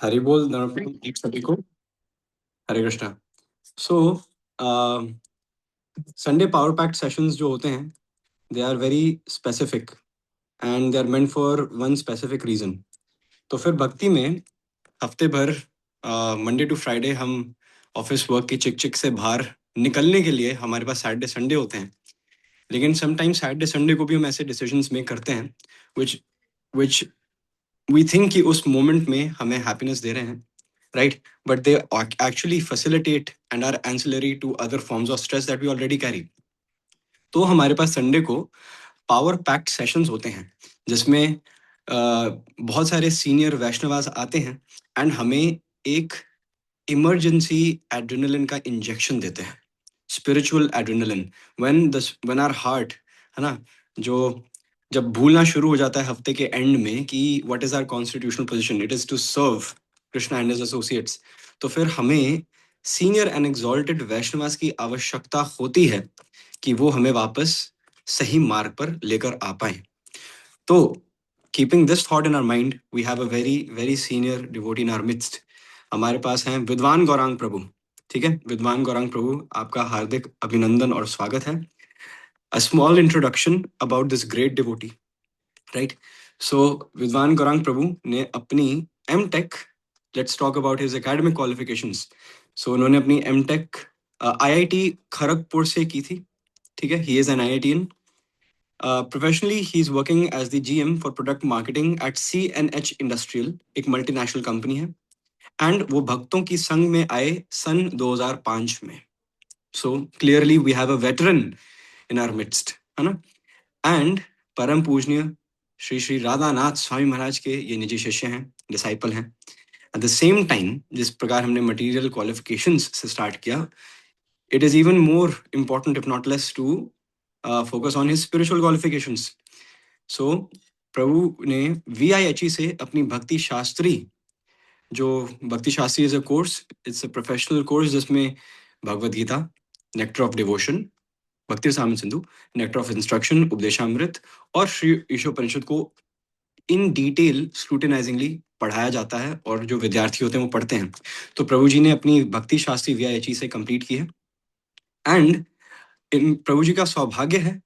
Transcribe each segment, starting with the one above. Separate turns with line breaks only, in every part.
हरि बोल नरपति सभी को। Hare Krishna. So Sunday power pact sessions जो होते हैं, they are very specific and they are meant for one specific region. तो फिर भक्ति में हफ्ते भर मंडे टू फ्राइडे हम ऑफिस वर्क की चिक चिक से बाहर निकलने के लिए हमारे पास सैटरडे संडे होते हैं। लेकिन समटाइम्स सैटरडे संडे को भी हम ऐसे डिसीजंस मेक करते हैं विच विच वी थिंक कि उस मोमेंट में हमें हैप्पीनेस दे रहे हैं, right? But they actually facilitate and are ancillary to other forms of stress that we already carry. तो हमारे पास संडे को पावर पैक्ट सेशंस होते हैं जिसमें बहुत सारे सीनियर वैष्णवास आते हैं एंड हमें एक इमरजेंसी एड्रेनलिन का इंजेक्शन देते हैं, spiritual adrenaline. When our heart, है ना, जो जब भूलना शुरू हो जाता है हफ्ते के एंड में कि what is our constitutional position, it is to serve Krishna and his associates. तो फिर हमें सीनियर एंड एक्सॉल्टेड वैष्णवास की आवश्यकता होती है कि वो हमें वापस सही मार्ग पर लेकर आ पाए। तो keeping this thought in our mind, we have a very very senior devotee in our midst. हमारे पास हैं विद्वान गौरांग प्रभु। ठीक है, विद्वान गौरांग प्रभु, आपका हार्दिक अभिनंदन और स्वागत है। A small introduction about this great devotee, right? So विद्वान गौरांग प्रभु ने अपनी M tech, let's talk about his academic qualifications. So उन्होंने अपनी एम टेक आईआईटी खड़गपुर से की थी। ठीक है, he is an IITian. Professionally he is working as the GM for product marketing at CNH industrial, एक मल्टीनेशनल कंपनी है। And वो भक्तों की संघ में आए सन 2005 में। So clearly we have a veteran in our midst, है ना। एंड परम पूजनीय श्री श्री राधानाथ स्वामी महाराज के ये निजी शिष्य हैं, डिसाइपल हैं। एट द सेम टाइम, जिस प्रकार हमने मटेरियल क्वालिफिकेशंस से स्टार्ट किया, it is even more important if not less to focus on his spiritual qualifications. So Prabhu ने VIHE से अपनी भक्ति शास्त्री, जो Bhakti Shastri is a course, it's a professional course जिसमें Bhagavad Gita, nectar of devotion, Bhakti सामन Sindhu, nectar of instruction, Upadeshamrita और श्री ईशोपनिषद को इन डिटेल स्क्रूटिनाइजिंगली पढ़ाया जाता है और जो विद्यार्थी होते हैं वो पढ़ते हैं। तो प्रभु जी ने अपनी भक्ति शास्त्री VIHE से कंप्लीट की है। एंड इन प्रभु जी का सौभाग्य है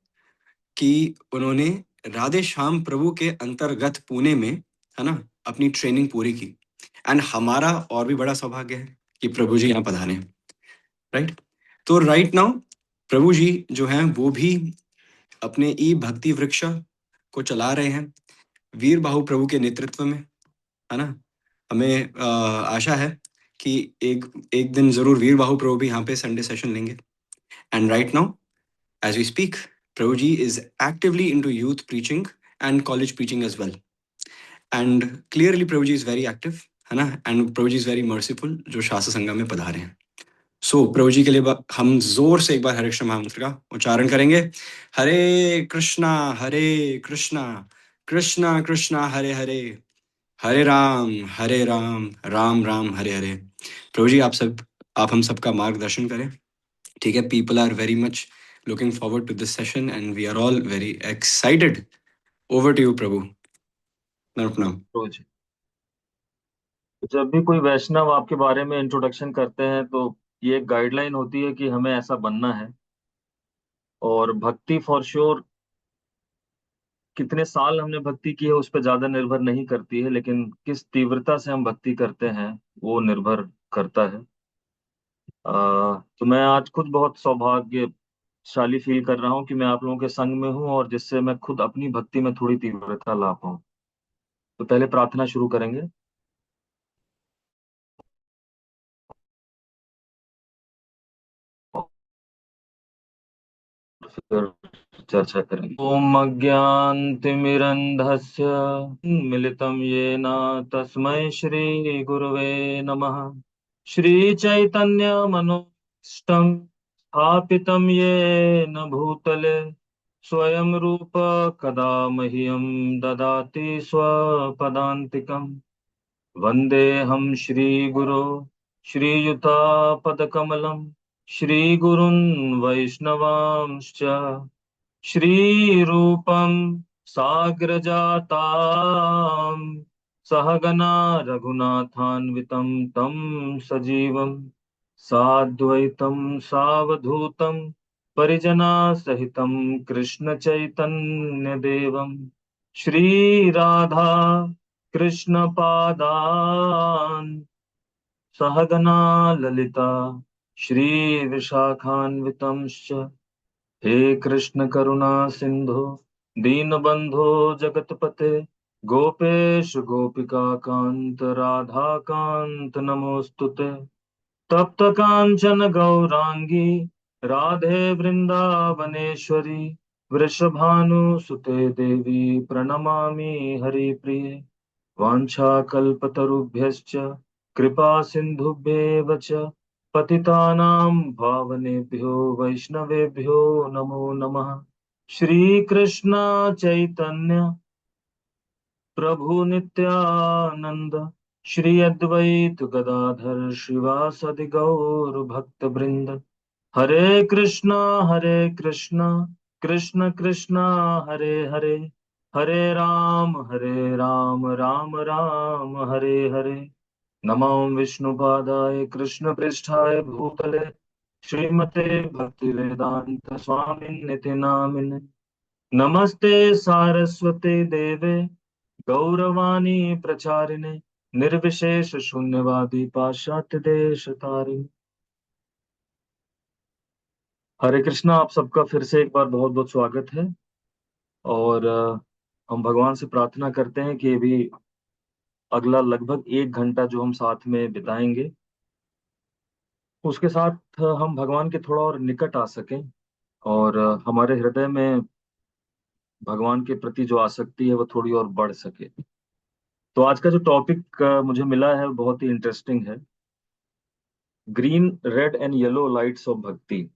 कि उन्होंने राधे श्याम प्रभु के अंतर्गत पुणे में, है ना, अपनी ट्रेनिंग पूरी की। एंड हमारा और भी बड़ा सौभाग्य है कि प्रभु जी यहाँ पधारे हैं, राइट। तो राइट नाउ प्रभु जी जो हैं वो भी अपने ई भक्ति वृक्ष को चला रहे हैं वीर बाहु प्रभु के नेतृत्व में, है ना। हमें आशा है कि एक एक दिन जरूर वीर बाहु प्रभु भी यहाँ पे संडे सेशन लेंगे। And right now as we speak, Prabhu ji is actively into youth preaching and college preaching as well. And clearly Prabhu ji is very active, है ना। And Prabhu ji is very merciful जो शास्त्र संगम में पधारे हैं। सो प्रभु जी के लिए हम जोर से एक बार हरे कृष्ण महामंत्र का उच्चारण करेंगे। हरे कृष्णा कृष्णा कृष्णा हरे हरे, हरे राम राम राम हरे हरे। प्रभु जी आप हम सबका मार्गदर्शन करें। ठीक है, people are very much looking forward to this session and we are all very excited. Over to you Prabhu. प्रणाम।
तो जी, जब भी कोई वैष्णव आपके बारे में इंट्रोडक्शन करते हैं तो ये एक गाइडलाइन होती है कि हमें ऐसा बनना है। और भक्ति फॉर श्योर कितने साल हमने भक्ति की है उस पर ज्यादा निर्भर नहीं करती है, लेकिन किस तीव्रता से हम भक्ति करते हैं वो निर्भर करता है। तो मैं आज खुद बहुत सौभाग्यशाली फील कर रहा हूँ कि मैं आप लोगों के संग में हूँ और जिससे मैं खुद अपनी भक्ति में थोड़ी तीव्रता ला पाऊँ। तो पहले प्रार्थना शुरू करेंगे। फिर चर्चा करेंगे। ओम अज्ञानतिमिरन्धस्य मिलितं येन तस्मै श्री गुरुवे नमः। श्री चैतन्य मनोष्टं स्थापितं येन भूतले स्वयं रूप कदा मह्यं ददाति स्वपदान्तिकम्। वन्देऽहं श्रीगुरो श्रीयुतापदकमलं श्रीगुरुन् वैष्णवांश्च श्रीरूपं साग्रजातां सहगना रघुनाथान्वितं तं सजीवं साद्वैतं सावधूतं परिजनासहितं कृष्णचैतन्यदेवं श्रीराधा कृष्णपादान् सहगना ललिता श्रीविशाखान्वितंश्च हे कृष्ण करुणा सिंधु दीनबंधो जगतपते गोपेश गोपिका कांत राधा कांत नमोस्तुते तप्त कांचन गौरांगी राधे वृंदावनेश्वरी वृषभानुसुते देवी प्रणमामि हरिप्रिये वाञ्छाकल्पतरुभ्यश्च कृपा सिन्धुभ्येव च पतितानां पावनेभ्यो वैष्णवेभ्यो नमो नमः। श्रीकृष्ण चैतन्य प्रभु नित्यानंद श्री अद्वैत गदाधर श्रीवासदि गौर भक्त वृंद हरे कृष्णा कृष्ण कृष्णा हरे हरे हरे राम राम राम हरे हरे नमो विष्णुपादाय कृष्ण पृष्ठाय भूतले श्रीमते भक्ति वेदांत स्वामिन्निति नामिने नमस्ते सारस्वते देवे गौरवाणी प्रचारिणे निर्विशेष शून्यवादी पाश्चात्य देश तारिणे। हरे कृष्णा, आप सबका फिर से एक बार बहुत बहुत स्वागत है। और हम भगवान से प्रार्थना करते हैं कि अभी अगला लगभग 1 घंटा जो हम साथ में बिताएंगे उसके साथ हम भगवान के थोड़ा और निकट आ सकें और हमारे हृदय में भगवान के प्रति जो आसक्ति है वो थोड़ी और बढ़ सके। तो आज का जो टॉपिक मुझे मिला है बहुत ही इंटरेस्टिंग है। Green red and yellow lights off भक्ति।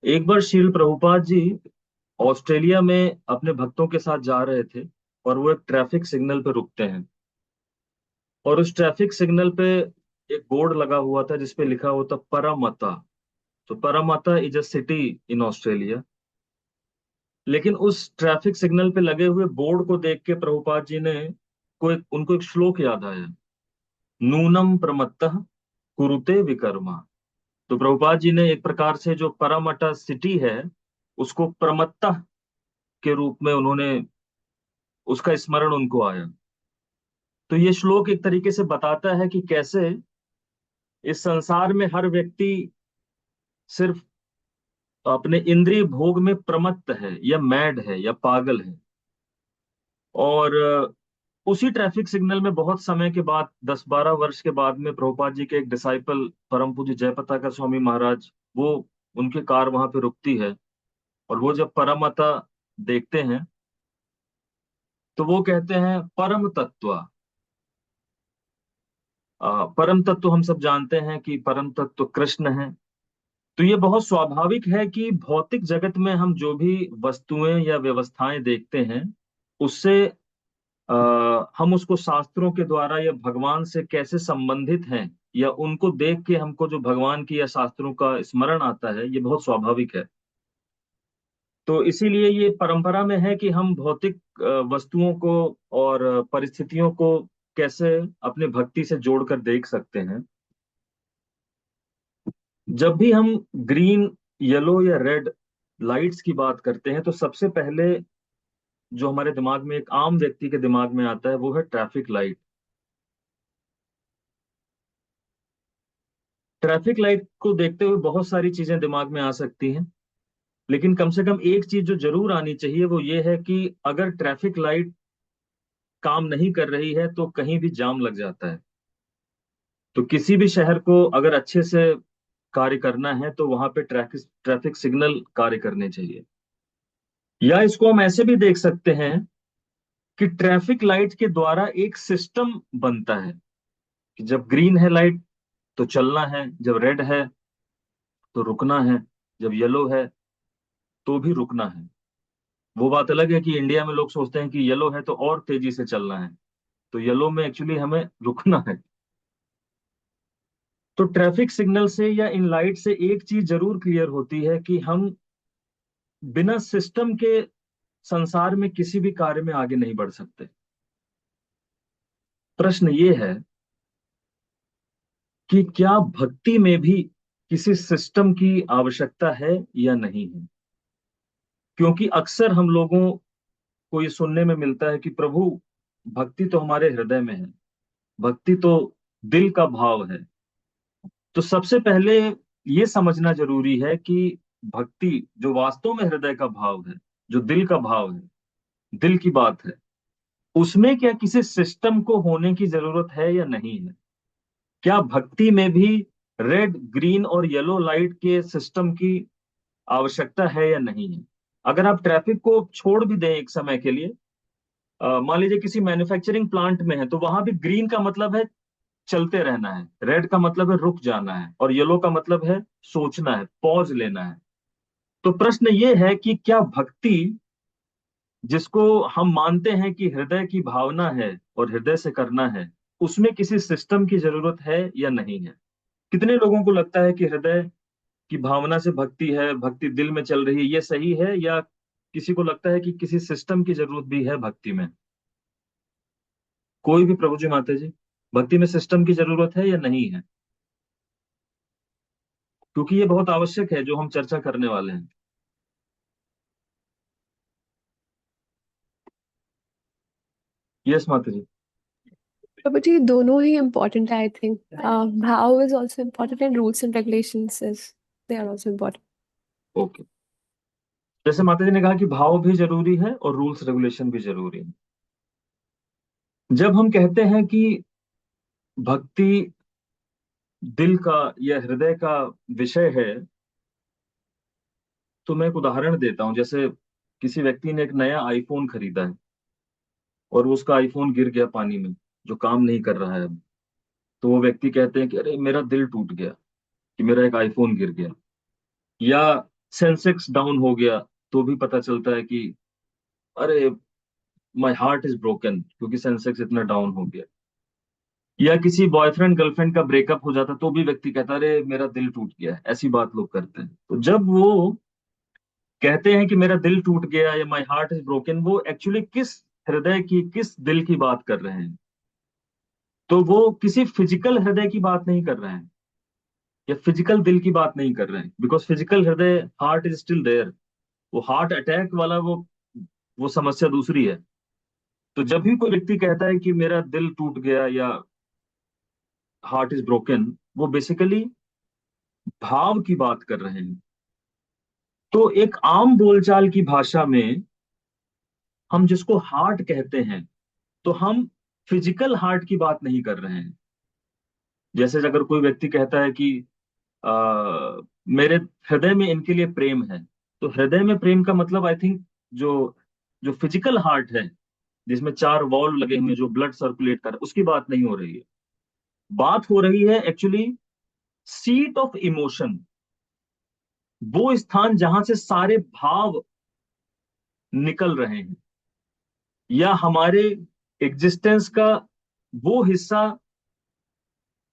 एक बार श्रील प्रभुपाद जी ऑस्ट्रेलिया में अपने भक्तों के साथ जा रहे थे और वो एक ट्रैफिक सिग्नल पे रुकते हैं और उस ट्रैफिक सिग्नल पे एक बोर्ड लगा हुआ था जिसपे लिखा हुआ था परमता। तो Parramatta is a city in Australia. लेकिन उस ट्रैफिक सिग्नल पे लगे हुए बोर्ड को देख के प्रभुपाद जी ने उनको एक श्लोक याद आया, नूनम प्रमत्तः कुरुते विकर्मा। तो प्रभुपाद जी ने एक प्रकार से जो परमता सिटी है उसको प्रमत्ता के रूप में उन्होंने उसका स्मरण उनको आया। तो ये श्लोक एक तरीके से बताता है कि कैसे इस संसार में हर व्यक्ति सिर्फ अपने इंद्रिय भोग में प्रमत्त है या मैड है या पागल है। और उसी ट्रैफिक सिग्नल में बहुत समय के बाद 10-12 वर्ष के बाद में प्रभुपाद जी के एक डिसाइपल परम पूज्य जयपताका स्वामी महाराज, वो उनकी कार वहां पे रुकती है और वो जब परमता देखते हैं तो वो कहते हैं परम तत्व। परम तत्व हम सब जानते हैं कि परम तत्व कृष्ण है। तो ये बहुत स्वाभाविक है कि भौतिक जगत में हम जो भी वस्तुएं या व्यवस्थाएं देखते हैं उससे हम उसको शास्त्रों के द्वारा या भगवान से कैसे संबंधित हैं या उनको देख के हमको जो भगवान की या शास्त्रों का स्मरण आता है ये बहुत स्वाभाविक है। तो इसीलिए ये परंपरा में है कि हम भौतिक वस्तुओं को और परिस्थितियों को कैसे अपने भक्ति से जोड़कर देख सकते हैं। जब भी हम ग्रीन, येलो या रेड लाइट्स की बात करते हैं तो सबसे पहले जो हमारे दिमाग में, एक आम व्यक्ति के दिमाग में आता है, वो है ट्रैफिक लाइट। ट्रैफिक लाइट को देखते हुए बहुत सारी चीजें दिमाग में आ सकती हैं, लेकिन कम से कम एक चीज जो जरूर आनी चाहिए वो ये है कि अगर ट्रैफिक लाइट काम नहीं कर रही है तो कहीं भी जाम लग जाता है। तो किसी भी शहर को अगर अच्छे से कार्य करना है तो वहां पे ट्रैफिक ट्रैफिक सिग्नल कार्य करने चाहिए। या इसको हम ऐसे भी देख सकते हैं कि ट्रैफिक लाइट के द्वारा एक सिस्टम बनता है कि जब ग्रीन है लाइट तो चलना है, जब रेड है तो रुकना है, जब येलो है तो भी रुकना है। वो बात अलग है कि इंडिया में लोग सोचते हैं कि येलो है तो और तेजी से चलना है, तो येलो में एक्चुअली हमें रुकना है। तो ट्रैफिक सिग्नल से या इन लाइट से एक चीज जरूर क्लियर होती है कि हम बिना सिस्टम के संसार में किसी भी कार्य में आगे नहीं बढ़ सकते। प्रश्न ये है कि क्या भक्ति में भी किसी सिस्टम की आवश्यकता है या नहीं है। क्योंकि अक्सर हम लोगों को ये सुनने में मिलता है कि प्रभु, भक्ति तो हमारे हृदय में है, भक्ति तो दिल का भाव है। तो सबसे पहले ये समझना जरूरी है कि भक्ति जो वास्तव में हृदय का भाव है, जो दिल का भाव है, दिल की बात है, उसमें क्या किसी सिस्टम को होने की जरूरत है या नहीं है। क्या भक्ति में भी रेड, ग्रीन और येलो लाइट के सिस्टम की आवश्यकता है या नहीं है। अगर आप ट्रैफिक को छोड़ भी दें एक समय के लिए, मान लीजिए किसी मैन्युफैक्चरिंग प्लांट में है, तो वहां भी ग्रीन का मतलब है चलते रहना है, रेड का मतलब है रुक जाना है, और येलो का मतलब है सोचना है, पॉज लेना है। तो प्रश्न ये है कि क्या भक्ति, जिसको हम मानते हैं कि हृदय की भावना है और हृदय से करना है, उसमें किसी सिस्टम की जरूरत है या नहीं है। कितने लोगों को लगता है कि हृदय की भावना से भक्ति है, भक्ति दिल में चल रही है, ये सही है, या किसी को लगता है कि किसी सिस्टम की जरूरत भी है भक्ति में। कोई भी, प्रभु जी, माता जी, भक्ति में सिस्टम की जरूरत है या नहीं है। क्योंकि ये बहुत आवश्यक है जो हम चर्चा करने वाले हैं। यस माता जी।
But ये दोनों ही important है, I think. How is also important and rules and regulations is they are also important.
Okay. जैसे माता जी ने कहा कि भाव भी जरूरी है और रूल्स रेगुलेशन भी जरूरी है। जब हम कहते हैं कि भक्ति दिल का या हृदय का विषय है, तो मैं एक उदाहरण देता हूं। जैसे किसी व्यक्ति ने एक नया आईफोन खरीदा है और उसका आईफोन गिर गया पानी में, जो काम नहीं कर रहा है अब। तो वो व्यक्ति कहते हैं कि अरे मेरा दिल टूट गया कि मेरा एक आईफोन गिर गया। या सेंसेक्स डाउन हो गया, तो भी पता चलता है कि अरे माय हार्ट इज ब्रोकन, क्योंकि सेंसेक्स इतना डाउन हो गया। या किसी बॉयफ्रेंड गर्लफ्रेंड का ब्रेकअप हो जाता, तो भी व्यक्ति कहता है अरे मेरा दिल टूट गया है। ऐसी बात लोग करते हैं। तो जब वो कहते हैं कि मेरा दिल टूट गया या माय हार्ट इज ब्रोकन, वो एक्चुअली किस हृदय की, किस दिल की बात कर रहे हैं। तो वो किसी फिजिकल हृदय की बात नहीं कर रहे हैं या फिजिकल दिल की बात नहीं कर रहे हैं। बिकॉज फिजिकल हृदय, हार्ट इज स्टिल देयर। वो हार्ट अटैक वाला वो समस्या दूसरी है। तो जब भी कोई व्यक्ति कहता है कि मेरा दिल टूट गया या हार्ट इज ब्रोकन, वो बेसिकली भाव की बात कर रहे हैं। तो एक आम बोलचाल की भाषा में हम जिसको हार्ट कहते हैं, तो हम फिजिकल हार्ट की बात नहीं कर रहे हैं। जैसे अगर कोई व्यक्ति कहता है कि मेरे हृदय में इनके लिए प्रेम है, तो हृदय में प्रेम का मतलब आई थिंक जो जो फिजिकल हार्ट है, जिसमें चार वॉल्व लगे हुए हैं, जो ब्लड सर्कुलेट कर, उसकी बात नहीं हो रही है। बात हो रही है एक्चुअली सीट ऑफ इमोशन, वो स्थान जहां से सारे भाव निकल रहे हैं, या हमारे एग्जिस्टेंस का वो हिस्सा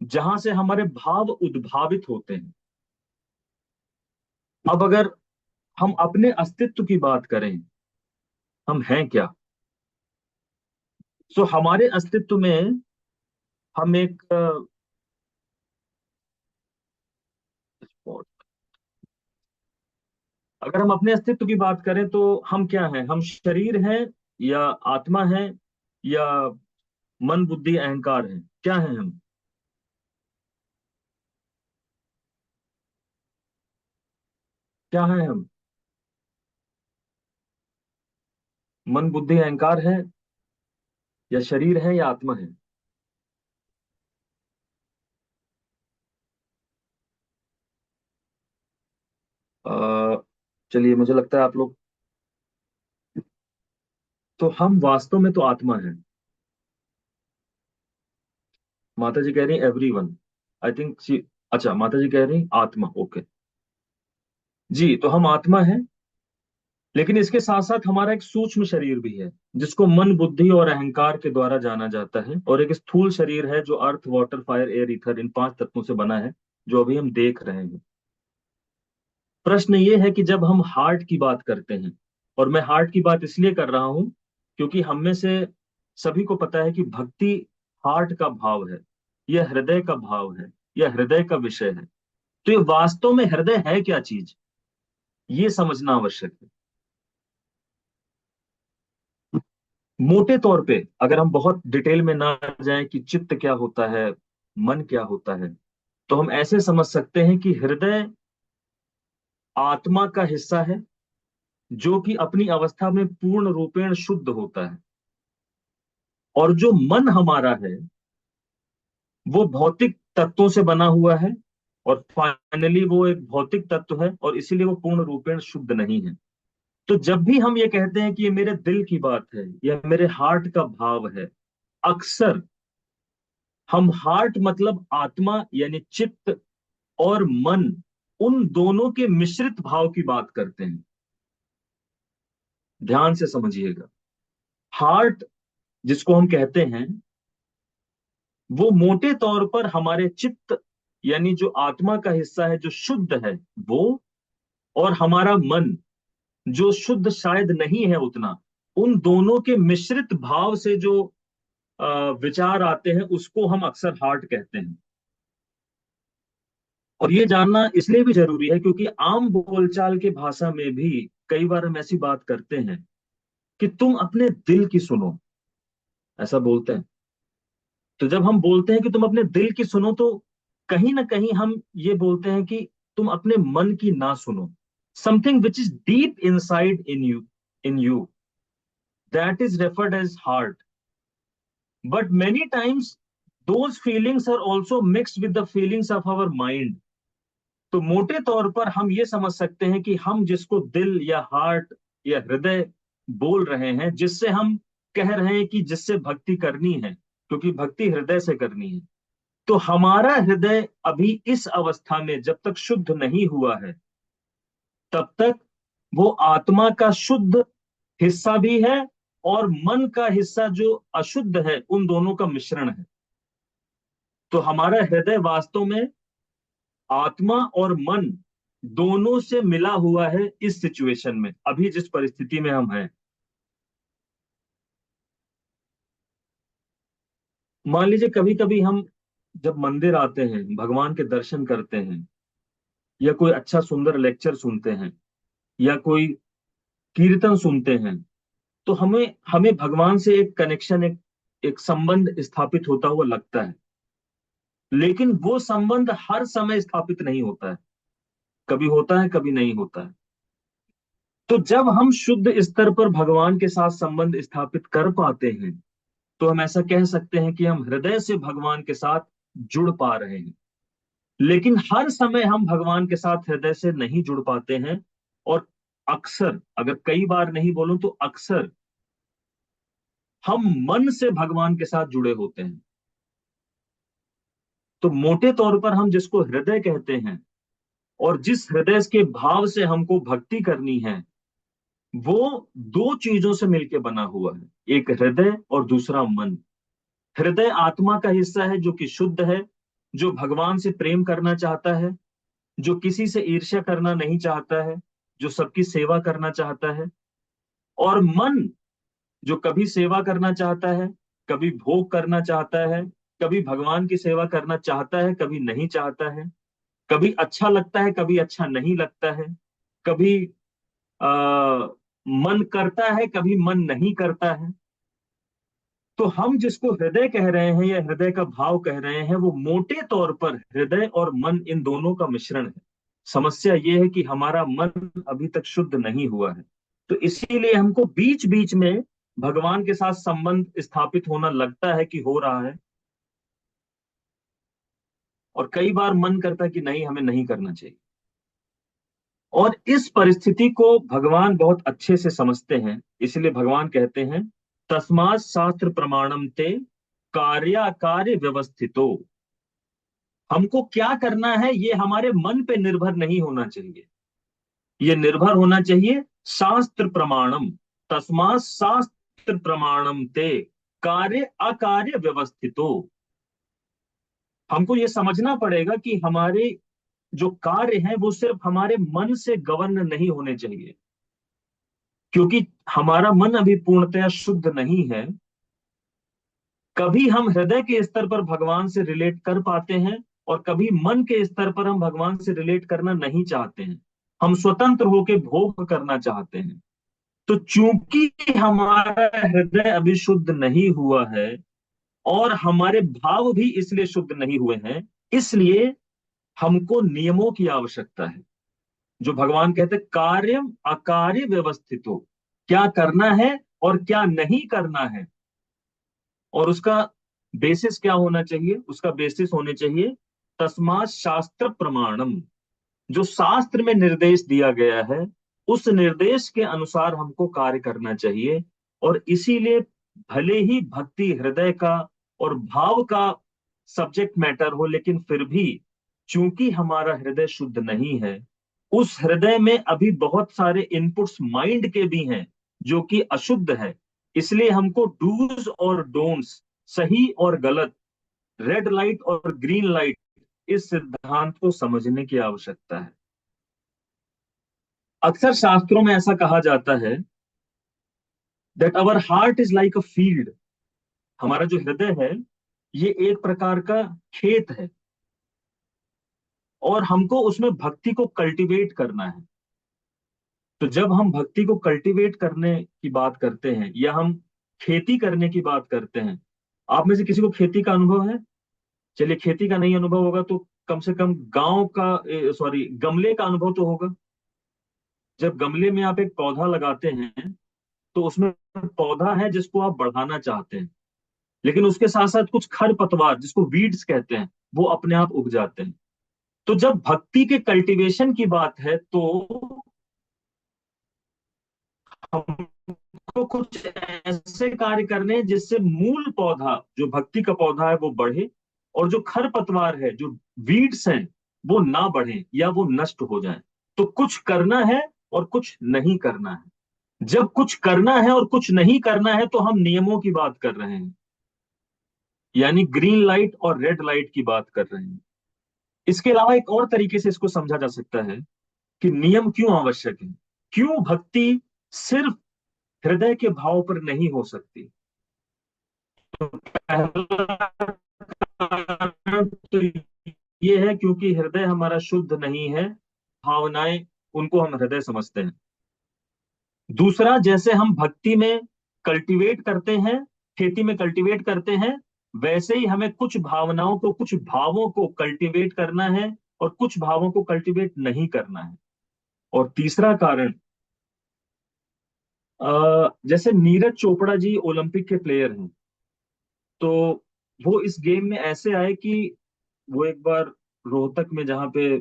जहां से हमारे भाव उद्भावित होते हैं। अब अगर हम अपने अस्तित्व की बात करें, हम हैं क्या। सो हमारे अस्तित्व में हम एक अगर हम अपने अस्तित्व की बात करें तो हम क्या हैं। हम शरीर हैं, या आत्मा है, या मन बुद्धि अहंकार है। क्या है हम। क्या है हम। मन बुद्धि अहंकार है, या शरीर है, या आत्मा है। अ, चलिए, मुझे लगता है आप लोग, तो हम वास्तव में तो आत्मा है। माता जी कह रही एवरी वन, आई थिंक सी। अच्छा, माता जी कह रही आत्मा, ओके जी। तो हम आत्मा है, लेकिन इसके साथ साथ हमारा एक सूक्ष्म शरीर भी है, जिसको मन बुद्धि और अहंकार के द्वारा जाना जाता है, और एक स्थूल शरीर है जो earth water fire air ether, इन पांच तत्वों से बना है, जो अभी हम देख रहे हैं। प्रश्न ये है कि जब हम हार्ट की बात करते हैं, और मैं हार्ट की बात इसलिए कर रहा हूं क्योंकि हम में से सभी को पता है कि भक्ति हार्ट का भाव है, यह हृदय का भाव है, यह हृदय का विषय है। तो ये वास्तव में हृदय है क्या चीज, ये समझना आवश्यक है। मोटे तौर पे अगर हम बहुत डिटेल में ना जाएं कि चित्त क्या होता है, मन क्या होता है, तो हम ऐसे समझ सकते हैं कि हृदय आत्मा का हिस्सा है जो कि अपनी अवस्था में पूर्ण रूपेण शुद्ध होता है। और जो मन हमारा है वो भौतिक तत्वों से बना हुआ है, और फाइनली वो एक भौतिक तत्व है, और इसीलिए वो पूर्ण रूपेण शुद्ध नहीं है। तो जब भी हम ये कहते हैं कि ये मेरे दिल की बात है या मेरे हार्ट का भाव है, अक्सर हम हार्ट मतलब आत्मा यानी चित्त और मन, उन दोनों के मिश्रित भाव की बात करते हैं। ध्यान से समझिएगा, हार्ट जिसको हम कहते हैं वो मोटे तौर पर हमारे चित्त यानी जो आत्मा का हिस्सा है जो शुद्ध है वो, और हमारा मन जो शुद्ध शायद नहीं है उतना, उन दोनों के मिश्रित भाव से जो विचार आते हैं उसको हम अक्सर हार्ट कहते हैं। और ये जानना इसलिए भी जरूरी है क्योंकि आम बोलचाल की भाषा में भी कई बार हम ऐसी बात करते हैं कि तुम अपने दिल की सुनो, ऐसा बोलते हैं। तो जब हम बोलते हैं कि तुम अपने दिल की सुनो, तो कहीं ना कहीं हम ये बोलते हैं कि तुम अपने मन की ना सुनो। Something which is deep inside in you that is referred as heart. But many times those feelings are also mixed with the feelings of our mind। तो मोटे तौर पर हम ये समझ सकते हैं कि हम जिसको दिल या हार्ट या हृदय बोल रहे हैं, जिससे हम कह रहे हैं कि जिससे भक्ति करनी है, क्योंकि भक्ति हृदय से करनी है, तो हमारा हृदय अभी इस अवस्था में जब तक शुद्ध नहीं हुआ है तब तक वो आत्मा का शुद्ध हिस्सा भी है और मन का हिस्सा जो अशुद्ध है, उन दोनों का मिश्रण है। तो हमारा हृदय वास्तव में आत्मा और मन दोनों से मिला हुआ है इस सिचुएशन में, अभी जिस परिस्थिति में हम हैं। मान लीजिए कभी कभी हम जब मंदिर आते हैं, भगवान के दर्शन करते हैं, या कोई अच्छा सुंदर लेक्चर सुनते हैं, या कोई कीर्तन सुनते हैं, तो हमें हमें भगवान से एक कनेक्शन, एक संबंध स्थापित होता हुआ लगता है। लेकिन वो संबंध हर समय स्थापित नहीं होता है, कभी होता है कभी नहीं होता है। तो जब हम शुद्ध स्तर पर भगवान के साथ संबंध स्थापित कर पाते हैं तो हम ऐसा कह सकते हैं कि हम हृदय से भगवान के साथ जुड़ पा रहे हैं। लेकिन हर समय हम भगवान के साथ हृदय से नहीं जुड़ पाते हैं, और अक्सर, अगर कई बार नहीं बोलूं तो अक्सर, हम मन से भगवान के साथ जुड़े होते हैं। तो मोटे तौर पर हम जिसको हृदय कहते हैं और जिस हृदय के भाव से हमको भक्ति करनी है, वो दो चीजों से मिलकर बना हुआ है, एक हृदय और दूसरा मन। हृदय आत्मा का हिस्सा है जो कि शुद्ध है, जो भगवान से प्रेम करना चाहता है, जो किसी से ईर्ष्या करना नहीं चाहता है, जो सबकी सेवा करना चाहता है। और मन जो कभी सेवा करना चाहता है, कभी भोग करना चाहता है, कभी भगवान की सेवा करना चाहता है, कभी नहीं चाहता है, कभी अच्छा लगता है कभी अच्छा नहीं लगता है, कभी आ, मन करता है कभी मन नहीं करता है। तो हम जिसको हृदय कह रहे हैं या हृदय का भाव कह रहे हैं, वो मोटे तौर पर हृदय और मन इन दोनों का मिश्रण है। समस्या ये है कि हमारा मन अभी तक शुद्ध नहीं हुआ है, तो इसीलिए हमको बीच बीच में भगवान के साथ संबंध स्थापित होना लगता है कि हो रहा है, और कई बार मन करता है कि नहीं, हमें नहीं करना चाहिए। और इस परिस्थिति को भगवान बहुत अच्छे से समझते हैं, इसलिए भगवान कहते हैं तस्मात् शास्त्र प्रमाणम ते कार्याकार्य व्यवस्थितो। हमको क्या करना है ये हमारे मन पे निर्भर नहीं होना चाहिए, ये निर्भर होना चाहिए शास्त्र प्रमाणम। तस्मात् शास्त्र प्रमाणम ते कार्य अकार्य व्यवस्थितो। हमको ये समझना पड़ेगा कि हमारे जो कार्य हैं वो सिर्फ हमारे मन से गवर्न नहीं होने चाहिए, क्योंकि हमारा मन अभी पूर्णतया शुद्ध नहीं है। कभी हम हृदय के स्तर पर भगवान से रिलेट कर पाते हैं और कभी मन के स्तर पर हम भगवान से रिलेट करना नहीं चाहते हैं, हम स्वतंत्र होकर भोग करना चाहते हैं। तो चूंकि हमारा हृदय अभी शुद्ध नहीं हुआ है और हमारे भाव भी इसलिए शुद्ध नहीं हुए हैं, इसलिए हमको नियमों की आवश्यकता है। जो भगवान कहते हैं कार्यम अकार्य व्यवस्थितो, क्या करना है और क्या नहीं करना है, और उसका बेसिस क्या होना चाहिए, उसका बेसिस होने चाहिए तस्मात् शास्त्र प्रमाणम। जो शास्त्र में निर्देश दिया गया है उस निर्देश के अनुसार हमको कार्य करना चाहिए। और इसीलिए भले ही भक्ति हृदय का और भाव का सब्जेक्ट मैटर हो, लेकिन फिर भी चूंकि हमारा हृदय शुद्ध नहीं है, उस हृदय में अभी बहुत सारे इनपुट्स माइंड के भी हैं जो कि अशुद्ध है। इसलिए हमको डूज और डोंट्स, सही और गलत, रेड लाइट और ग्रीन लाइट, इस सिद्धांत को समझने की आवश्यकता है। अक्सर शास्त्रों में ऐसा कहा जाता है that our heart is like a field. हमारा जो हृदय है ये एक प्रकार का खेत है और हमको उसमें भक्ति को कल्टीवेट करना है। तो जब हम भक्ति को कल्टीवेट करने की बात करते हैं या हम खेती करने की बात करते हैं, आप में से किसी को खेती का अनुभव है? चलिए, खेती का नहीं अनुभव होगा तो कम से कम गांव का, सॉरी, गमले का अनुभव तो होगा। जब गमले में आप एक पौधा लगाते हैं तो उसमें पौधा है जिसको आप बढ़ाना चाहते हैं, लेकिन उसके साथ साथ कुछ खरपतवार जिसको वीड्स कहते हैं वो अपने आप उग जाते हैं। तो जब भक्ति के कल्टीवेशन की बात है तो हमको कुछ ऐसे कार्य करने हैं जिससे मूल पौधा, जो भक्ति का पौधा है, वो बढ़े, और जो खरपतवार है, जो वीड्स हैं, वो ना बढ़े या वो नष्ट हो जाए। तो कुछ करना है और कुछ नहीं करना है। जब कुछ करना है और कुछ नहीं करना है तो हम नियमों की बात कर रहे हैं, यानी ग्रीन लाइट और रेड लाइट की बात कर रहे हैं। इसके अलावा एक और तरीके से इसको समझा जा सकता है कि नियम क्यों आवश्यक है, क्यों भक्ति सिर्फ हृदय के भाव पर नहीं हो सकती। तो पहला कारण तो ये है क्योंकि हृदय हमारा शुद्ध नहीं है, भावनाएं, उनको हम हृदय समझते हैं। दूसरा, जैसे हम भक्ति में कल्टीवेट करते हैं, खेती में कल्टीवेट करते हैं, वैसे ही हमें कुछ भावनाओं को, कुछ भावों को कल्टीवेट करना है और कुछ भावों को कल्टीवेट नहीं करना है। और तीसरा कारण, जैसे नीरज चोपड़ा जी ओलंपिक के प्लेयर हैं, तो वो इस गेम में ऐसे आए कि वो एक बार रोहतक में, जहाँ पे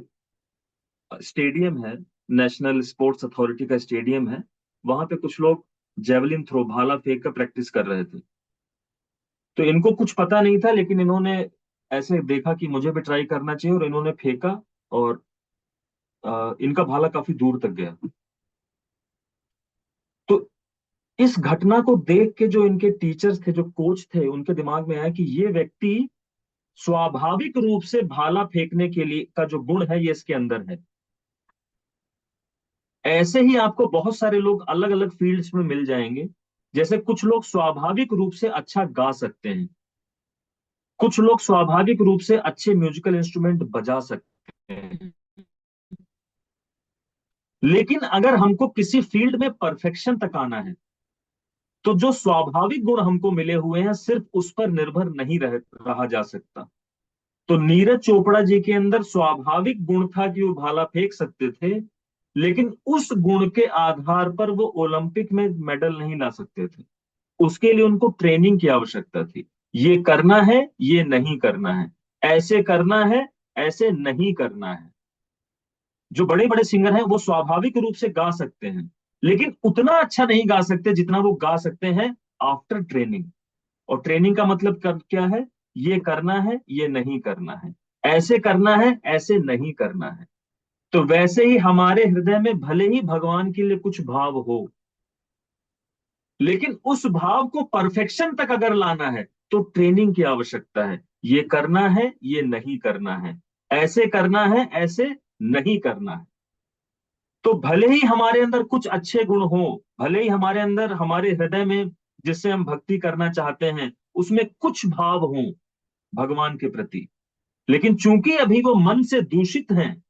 स्टेडियम है, नेशनल स्पोर्ट्स अथॉरिटी का स्टेडियम है, वहां पे कुछ लोग जेवलिन थ्रो, भाला फेंक का प्रैक्टिस कर रहे थे। तो इनको कुछ पता नहीं था, लेकिन इन्होंने ऐसे देखा कि मुझे भी ट्राई करना चाहिए, और इन्होंने फेंका और इनका भाला काफी दूर तक गया। तो इस घटना को देख के जो इनके टीचर्स थे, जो कोच थे, उनके दिमाग में आया कि ये व्यक्ति स्वाभाविक रूप से भाला फेंकने के लिए का जो गुण है ये इसके अंदर है। ऐसे ही आपको बहुत सारे लोग अलग अलग फील्ड्स में मिल जाएंगे। जैसे कुछ लोग स्वाभाविक रूप से अच्छा गा सकते हैं, कुछ लोग स्वाभाविक रूप से अच्छे म्यूजिकल इंस्ट्रूमेंट बजा सकते हैं, लेकिन अगर हमको किसी फील्ड में परफेक्शन तक आना है तो जो स्वाभाविक गुण हमको मिले हुए हैं सिर्फ उस पर निर्भर नहीं रहा जा सकता। तो नीरज चोपड़ा जी के अंदर स्वाभाविक गुण था कि वो भाला फेंक सकते थे, लेकिन उस गुण के आधार पर वो ओलंपिक में मेडल नहीं ला सकते थे। उसके लिए उनको ट्रेनिंग की आवश्यकता थी। ये करना है, ये नहीं करना है, ऐसे करना है, ऐसे नहीं करना है। जो बड़े बड़े सिंगर हैं वो स्वाभाविक रूप से गा सकते हैं, लेकिन उतना अच्छा नहीं गा सकते जितना वो गा सकते हैं आफ्टर ट्रेनिंग। और ट्रेनिंग का मतलब क्या है? ये करना है, ये नहीं करना है, ऐसे करना है, ऐसे नहीं करना है। तो वैसे ही हमारे हृदय में भले ही भगवान के लिए कुछ भाव हो, लेकिन उस भाव को परफेक्शन तक अगर लाना है तो ट्रेनिंग की आवश्यकता है। ये करना है, ये नहीं करना है, ऐसे करना है, ऐसे नहीं करना है। तो भले ही हमारे अंदर कुछ अच्छे गुण हो, भले ही हमारे अंदर, हमारे हृदय में, जिससे हम भक्ति करना चाहते हैं, उसमें कुछ भाव हों भगवान के प्रति, लेकिन चूंकि अभी वो मन से दूषित हैं,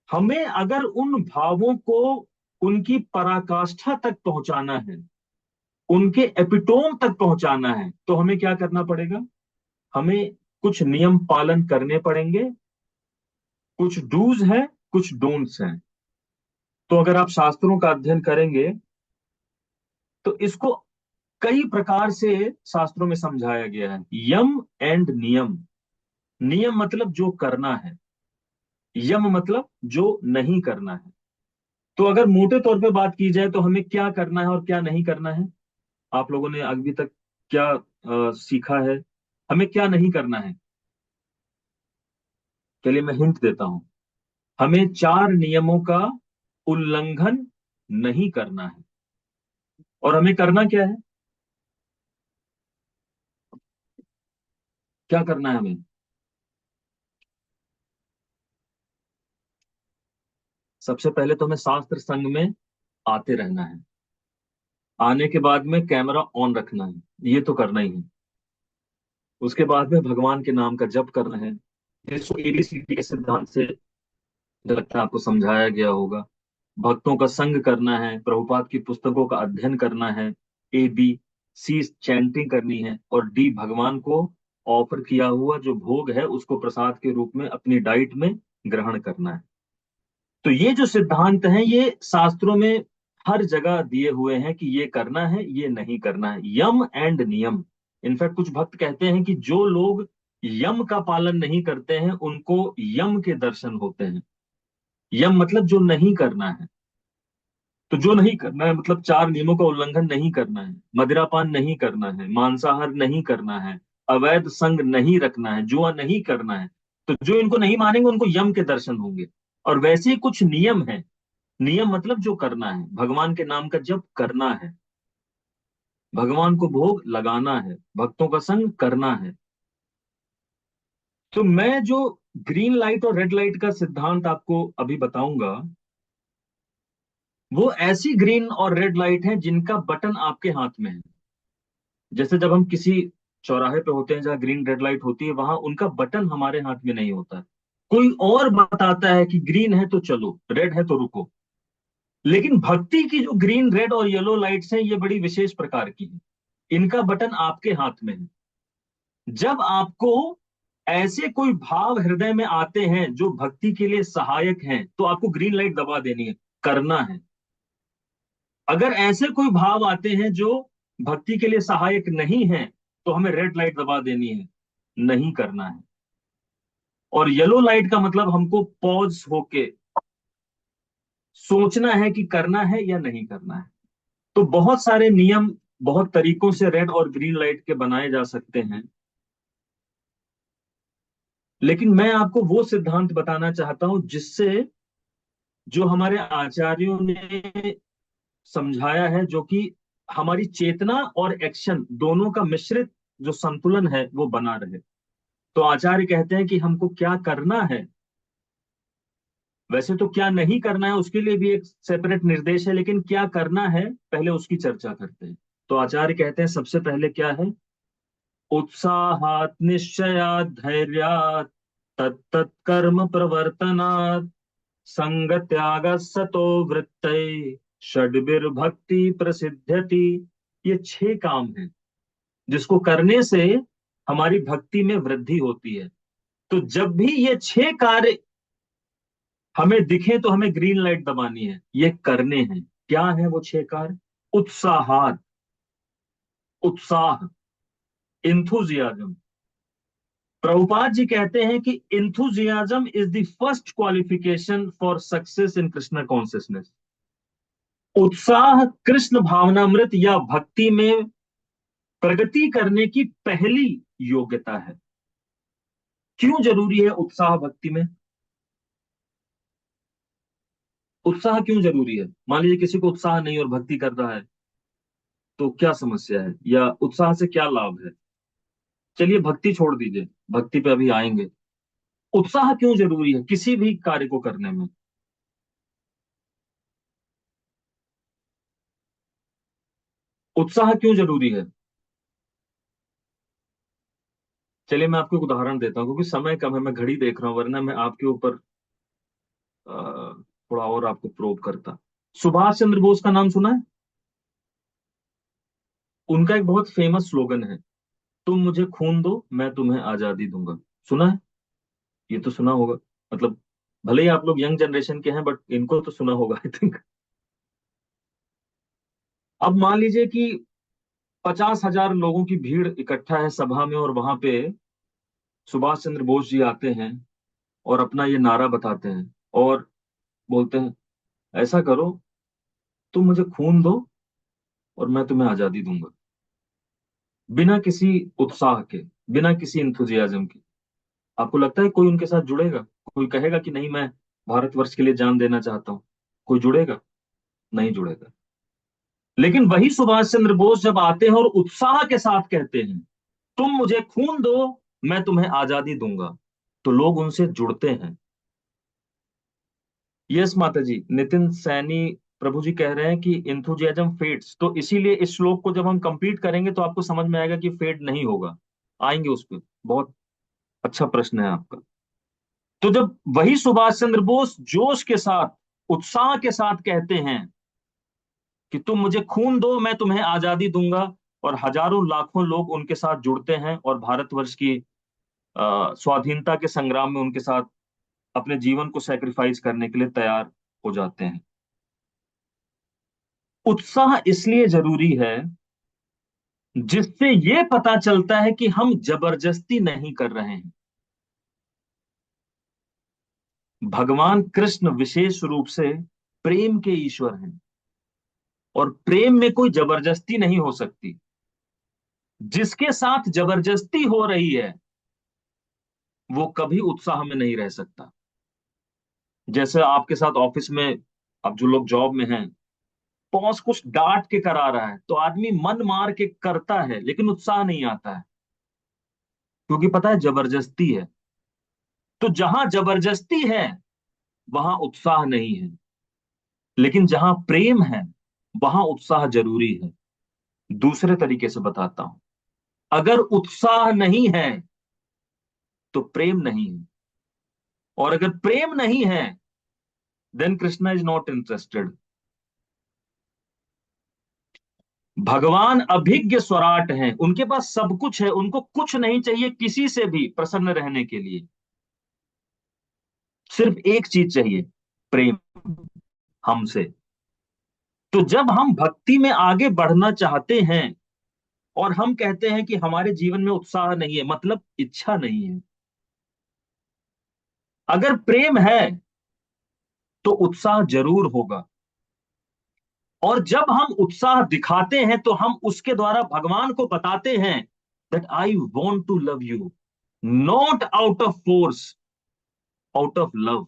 हमें अगर उन भावों को उनकी पराकाष्ठा तक पहुंचाना है, उनके एपिटोम तक पहुंचाना है, तो हमें क्या करना पड़ेगा? हमें कुछ नियम पालन करने पड़ेंगे, कुछ डूज हैं, कुछ डोंट्स हैं। तो अगर आप शास्त्रों का अध्ययन करेंगे तो इसको कई प्रकार से शास्त्रों में समझाया गया है। यम एंड नियम। नियम मतलब जो करना है, यम मतलब जो नहीं करना है। तो अगर मोटे तौर पे बात की जाए तो हमें क्या करना है और क्या नहीं करना है, आप लोगों ने अभी तक क्या सीखा है? हमें क्या नहीं करना है? चलिए मैं हिंट देता हूं। हमें 4 नियमों का उल्लंघन नहीं करना है। और हमें करना क्या है? क्या करना है हमें? सबसे पहले तो हमें शास्त्र संग में आते रहना है। आने के बाद में कैमरा ऑन रखना है, ये तो करना ही है। उसके बाद में भगवान के नाम का जप करना है, जिसको एबीसीडी के सिद्धांत से मुझे लगता है आपको समझाया गया होगा। भक्तों का संग करना है, प्रभुपाद की पुस्तकों का अध्ययन करना है, ए बी सी चैंटिंग करनी है, और डी भगवान को ऑफर किया हुआ जो भोग है उसको प्रसाद के रूप में अपनी डाइट में ग्रहण करना है। तो ये जो सिद्धांत हैं ये शास्त्रों में हर जगह दिए हुए हैं कि ये करना है, ये नहीं करना है। यम एंड नियम। इनफैक्ट कुछ भक्त कहते हैं कि जो लोग यम का पालन नहीं करते हैं उनको यम के दर्शन होते हैं। यम मतलब जो नहीं करना है। तो जो नहीं करना है मतलब 4 नियमों का उल्लंघन नहीं करना है, मदिरापान नहीं करना है, मांसाहार नहीं करना है, अवैध संग नहीं रखना है, जुआ नहीं करना है। तो जो इनको नहीं मानेंगे उनको यम के दर्शन होंगे। और वैसे ही कुछ नियम है। नियम मतलब जो करना है, भगवान के नाम का जप करना है, भगवान को भोग लगाना है, भक्तों का संग करना है। तो मैं जो ग्रीन लाइट और रेड लाइट का सिद्धांत आपको अभी बताऊंगा, वो ऐसी ग्रीन और रेड लाइट है जिनका बटन आपके हाथ में है। जैसे जब हम किसी चौराहे पे होते हैं जहां ग्रीन रेड लाइट होती है, वहां उनका बटन हमारे हाथ में नहीं होता। कोई और बताता है कि ग्रीन है तो चलो, रेड है तो रुको। लेकिन भक्ति की जो ग्रीन रेड और येलो लाइट्स हैं ये बड़ी विशेष प्रकार की हैं। इनका बटन आपके हाथ में है। जब आपको ऐसे कोई भाव हृदय में आते हैं जो भक्ति के लिए सहायक हैं, तो आपको ग्रीन लाइट दबा देनी है, करना है। अगर ऐसे कोई भाव आते हैं जो भक्ति के लिए सहायक नहीं है, तो हमें रेड लाइट दबा देनी है, नहीं करना है। और येलो लाइट का मतलब हमको पॉज होके सोचना है कि करना है या नहीं करना है। तो बहुत सारे नियम बहुत तरीकों से रेड और ग्रीन लाइट के बनाए जा सकते हैं, लेकिन मैं आपको वो सिद्धांत बताना चाहता हूं जिससे जो हमारे आचार्यों ने समझाया है, जो कि हमारी चेतना और एक्शन दोनों का मिश्रित जो संतुलन है वो बना रहे। तो आचार्य कहते हैं कि हमको क्या करना है, वैसे तो क्या नहीं करना है उसके लिए भी एक सेपरेट निर्देश है, लेकिन क्या करना है पहले उसकी चर्चा करते हैं। तो आचार्य कहते हैं सबसे पहले क्या है? उत्साहात निश्चयात धैर्यात तत्तत् कर्म प्रवर्तनात् संग त्याग सतो वृत्तये षड्भिर्भक्ति प्रसिद्ध्यति। ये 6 काम हैं जिसको करने से हमारी भक्ति में वृद्धि होती है। तो जब भी ये 6 कार्य हमें दिखे तो हमें ग्रीन लाइट दबानी है, ये करने हैं। क्या है वो 6 कार्य? उत्साहात, उत्साह, इंथुजियाज्म। प्रभुपाद जी कहते हैं कि enthusiasm is the first qualification for success in Krishna consciousness. उत्साह कृष्ण भावनामृत या भक्ति में प्रगति करने की पहली योग्यता है। क्यों जरूरी है उत्साह भक्ति में? उत्साह क्यों जरूरी है? मान लीजिए किसी को उत्साह नहीं और भक्ति कर रहा है, तो क्या समस्या है या उत्साह से क्या लाभ है? चलिए भक्ति छोड़ दीजिए, भक्ति पे अभी आएंगे। उत्साह क्यों जरूरी है किसी भी कार्य को करने में? उत्साह क्यों जरूरी है? चलिए मैं आपको एक उदाहरण देता हूँ, क्योंकि समय कम है, मैं घड़ी देख रहा हूँ, वरना मैं आपके ऊपर थोड़ा और आपको प्रोब करता। सुभाष चंद्र बोस का नाम सुना है? उनका एक बहुत फेमस स्लोगन है, तुम मुझे खून दो मैं तुम्हें आजादी दूंगा। सुना है? ये तो सुना होगा। मतलब भले ही आप लोग यंग जनरेशन के हैं, बट इनको तो सुना होगा आई थिंक। अब मान लीजिए कि 50,000 लोगों की भीड़ इकट्ठा है सभा में, और वहां पे सुभाष चंद्र बोस जी आते हैं और अपना ये नारा बताते हैं और बोलते हैं, ऐसा करो, तुम मुझे खून दो और मैं तुम्हें आजादी दूंगा। बिना किसी उत्साह के, बिना किसी इंथुजियाज्म के, आपको लगता है कोई उनके साथ जुड़ेगा? कोई कहेगा कि नहीं, मैं भारतवर्ष के लिए जान देना चाहता हूं? कोई जुड़ेगा? नहीं जुड़ेगा। लेकिन वही सुभाष चंद्र बोस जब आते हैं और उत्साह के साथ कहते हैं, तुम मुझे खून दो मैं तुम्हें आजादी दूंगा, तो लोग उनसे जुड़ते हैं। यस माता जी, नितिन सैनी प्रभु जी कह रहे हैं कि इंथुजियाज्म फेड्स, तो इसीलिए इस श्लोक को जब हम कंप्लीट करेंगे तो आपको समझ में आएगा कि फेड नहीं होगा। आएंगे उस पर। बहुत अच्छा प्रश्न है आपका। तो जब वही सुभाष चंद्र बोस जोश के साथ, उत्साह के साथ कहते हैं कि तुम मुझे खून दो मैं तुम्हें आजादी दूंगा, और हजारों लाखों लोग उनके साथ जुड़ते हैं और भारतवर्ष की स्वाधीनता के संग्राम में उनके साथ अपने जीवन को सैक्रिफाइस करने के लिए तैयार हो जाते हैं। उत्साह इसलिए जरूरी है जिससे ये पता चलता है कि हम जबरदस्ती नहीं कर रहे हैं। भगवान कृष्ण विशेष रूप से प्रेम के ईश्वर हैं, और प्रेम में कोई जबरदस्ती नहीं हो सकती। जिसके साथ जबरदस्ती हो रही है वो कभी उत्साह में नहीं रह सकता। जैसे आपके साथ ऑफिस में, अब जो लोग जॉब में हैं, बॉस कुछ डांट के करा रहा है तो आदमी मन मार के करता है, लेकिन उत्साह नहीं आता है, क्योंकि पता है जबरदस्ती है। तो जहां जबरदस्ती है वहां उत्साह नहीं है, लेकिन जहां प्रेम है वहां उत्साह जरूरी है। दूसरे तरीके से बताता हूं, अगर उत्साह नहीं है तो प्रेम नहीं है, और अगर प्रेम नहीं है then Krishna is not interested. भगवान अभिज्ञ स्वराट हैं, उनके पास सब कुछ है, उनको कुछ नहीं चाहिए किसी से भी प्रसन्न रहने के लिए। सिर्फ एक चीज चाहिए, प्रेम, हमसे। तो जब हम भक्ति में आगे बढ़ना चाहते हैं और हम कहते हैं कि हमारे जीवन में उत्साह नहीं है, मतलब इच्छा नहीं है। अगर प्रेम है तो उत्साह जरूर होगा, और जब हम उत्साह दिखाते हैं तो हम उसके द्वारा भगवान को बताते हैं that I want to love you, not out of force, out of love.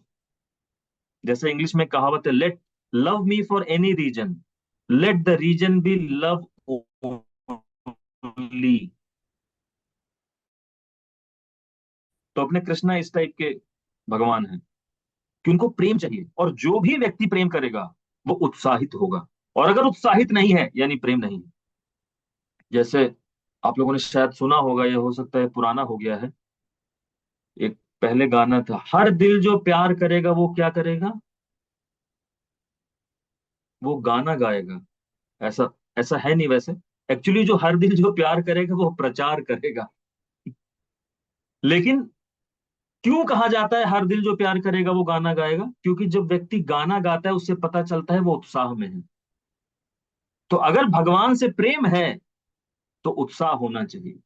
जैसे इंग्लिश में कहावत है, let love me for any reason, let the reason be love only. तो अपने कृष्णा इस टाइप के भगवान हैं कि उनको प्रेम चाहिए, और जो भी व्यक्ति प्रेम करेगा वो उत्साहित होगा, और अगर उत्साहित नहीं है यानी प्रेम नहीं है। जैसे आप लोगों ने शायद सुना होगा, या हो सकता है पुराना हो गया है, एक पहले गाना था, हर दिल जो प्यार करेगा वो क्या करेगा, वो गाना गाएगा। ऐसा ऐसा है नहीं वैसे, एक्चुअली जो हर दिल जो प्यार करेगा वो प्रचार करेगा। लेकिन क्यों कहा जाता है हर दिल जो प्यार करेगा वो गाना गाएगा? क्योंकि जब व्यक्ति गाना गाता है उससे पता चलता है वो उत्साह में है। तो अगर भगवान से प्रेम है तो उत्साह होना चाहिए।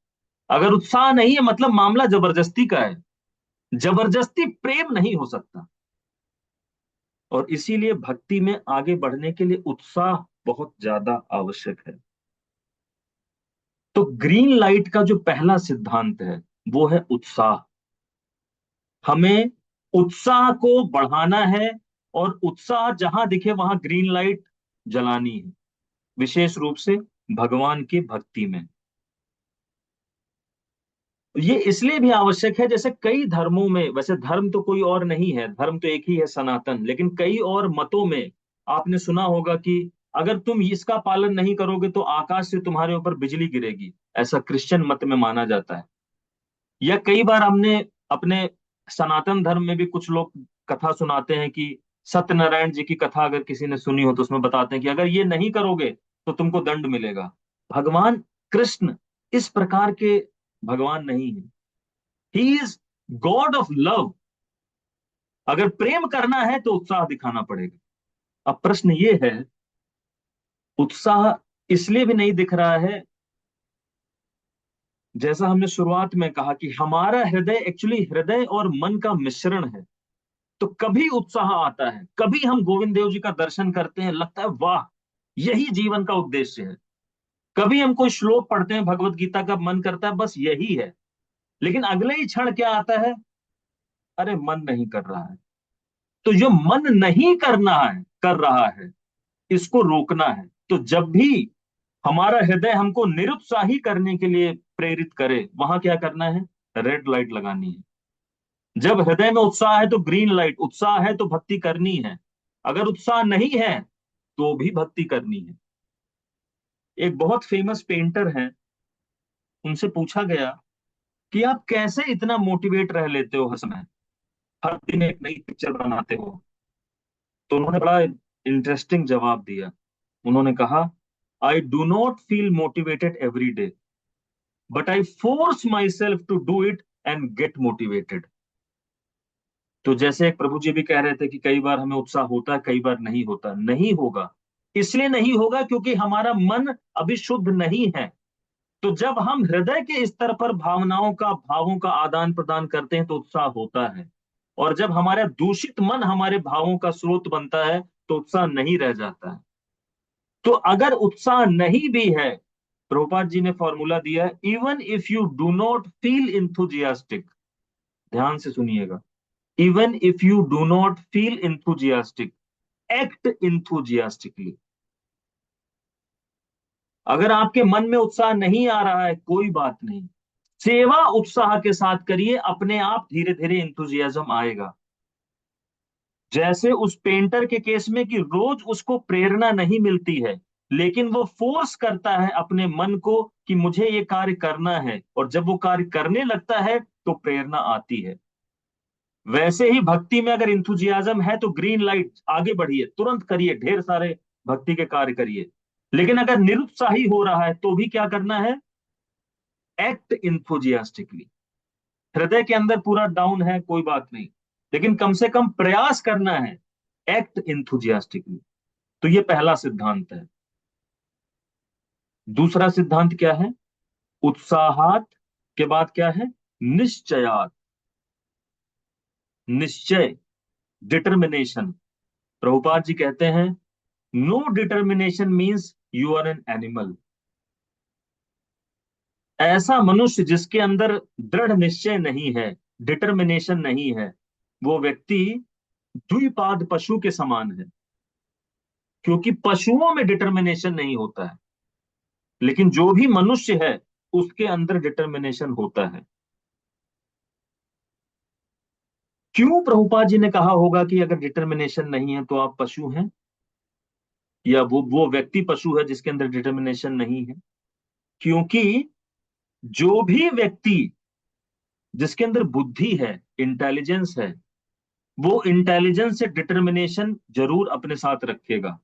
अगर उत्साह नहीं है मतलब मामला जबरदस्ती का है। जबरदस्ती प्रेम नहीं हो सकता, और इसीलिए भक्ति में आगे बढ़ने के लिए उत्साह बहुत ज्यादा आवश्यक है। तो ग्रीन लाइट का जो पहला सिद्धांत है वो है उत्साह। हमें उत्साह को बढ़ाना है, और उत्साह जहां दिखे वहां ग्रीन लाइट जलानी है, विशेष रूप से भगवान की भक्ति में। ये इसलिए भी आवश्यक है, जैसे कई धर्मों में, वैसे धर्म तो कोई और नहीं है, धर्म तो एक ही है सनातन, लेकिन कई और मतों में आपने सुना होगा कि अगर तुम इसका पालन नहीं करोगे तो आकाश से तुम्हारे ऊपर बिजली गिरेगी, ऐसा क्रिश्चियन मत में माना जाता है। या कई बार हमने अपने सनातन धर्म में भी कुछ लोग कथा सुनाते हैं कि सत्यनारायण जी की कथा अगर किसी ने सुनी हो तो उसमें बताते हैं कि अगर ये नहीं करोगे तो तुमको दंड मिलेगा। भगवान कृष्ण इस प्रकार के भगवान नहीं है। He is God of love. अगर प्रेम करना है तो उत्साह दिखाना पड़ेगा। अब प्रश्न ये है, उत्साह इसलिए भी नहीं दिख रहा है, जैसा हमने शुरुआत में कहा कि हमारा हृदय एक्चुअली हृदय और मन का मिश्रण है। तो कभी उत्साह आता है, कभी हम गोविंद देव जी का दर्शन करते हैं, लगता है वाह यही जीवन का उद्देश्य है। कभी हम कोई श्लोक पढ़ते हैं भगवत गीता का, मन करता है बस यही है। लेकिन अगले ही क्षण क्या आता है, अरे मन नहीं कर रहा है। तो जो मन नहीं करना है कर रहा है, इसको रोकना है। तो जब भी हमारा हृदय हमको निरुत्साही करने के लिए प्रेरित करे, वहां क्या करना है, रेड लाइट लगानी है। जब हृदय में उत्साह है तो ग्रीन लाइट, उत्साह है तो भक्ति करनी है। अगर उत्साह नहीं है तो भी भक्ति करनी है। एक बहुत फेमस पेंटर हैं, उनसे पूछा गया कि आप कैसे इतना मोटिवेट रह लेते हो हर समय, हर दिन एक नई पिक्चर बनाते हो। तो उन्होंने बड़ा इंटरेस्टिंग जवाब दिया। उन्होंने कहा, I do not feel motivated every day, but I force myself to do it and get motivated. तो जैसे एक प्रभु जी भी कह रहे थे कि कई बार हमें उत्साह होता है, कई बार नहीं होता। नहीं होगा, इसलिए नहीं होगा क्योंकि हमारा मन अभी शुद्ध नहीं है। तो जब हम हृदय के स्तर पर भावों का आदान प्रदान करते हैं तो उत्साह होता है। और जब हमारा दूषित मन हमारे भावों का स्रोत बनता है तो उत्साह नहीं रह जाता है। तो अगर उत्साह नहीं भी है, प्रभुपाद जी ने फॉर्मूला दिया है, even if you do not feel enthusiastic, ध्यान से सुनिएगा, even if you do not feel enthusiastic, act enthusiastically. अगर आपके मन में उत्साह नहीं आ रहा है, कोई बात नहीं, सेवा उत्साह के साथ करिए, अपने आप धीरे धीरे इंथुजियाज्म आएगा। जैसे उस पेंटर के केस में कि रोज उसको प्रेरणा नहीं मिलती है, लेकिन वो फोर्स करता है अपने मन को कि मुझे ये कार्य करना है, और जब वो कार्य करने लगता है तो प्रेरणा आती है। वैसे ही भक्ति में अगर इंथुजियाज्म है तो ग्रीन लाइट, आगे बढ़िए, तुरंत करिए, ढेर सारे भक्ति के कार्य करिए। लेकिन अगर निरुत्साही हो रहा है तो भी क्या करना है, एक्ट इंथुजियास्टिकली। हृदय के अंदर पूरा डाउन है, कोई बात नहीं, लेकिन कम से कम प्रयास करना है, एक्ट इंथुजियास्टिकली। तो ये पहला सिद्धांत है। दूसरा सिद्धांत क्या है, उत्साहात के बाद क्या है, निश्चयात। निश्चय, डिटर्मिनेशन। प्रभुपाद जी कहते हैं, no determination means you are an animal. ऐसा मनुष्य जिसके अंदर दृढ़ निश्चय नहीं है, डिटर्मिनेशन नहीं है, वो व्यक्ति द्विपाद पशु के समान है। क्योंकि पशुओं में डिटर्मिनेशन नहीं होता है, लेकिन जो भी मनुष्य है उसके अंदर डिटर्मिनेशन होता है। क्यों प्रभुपाद जी ने कहा होगा कि अगर डिटर्मिनेशन नहीं है तो आप पशु हैं, या वो व्यक्ति पशु है जिसके अंदर डिटर्मिनेशन नहीं है? क्योंकि जो भी व्यक्ति जिसके अंदर बुद्धि है, इंटेलिजेंस है, वो इंटेलिजेंस से डिटर्मिनेशन जरूर अपने साथ रखेगा।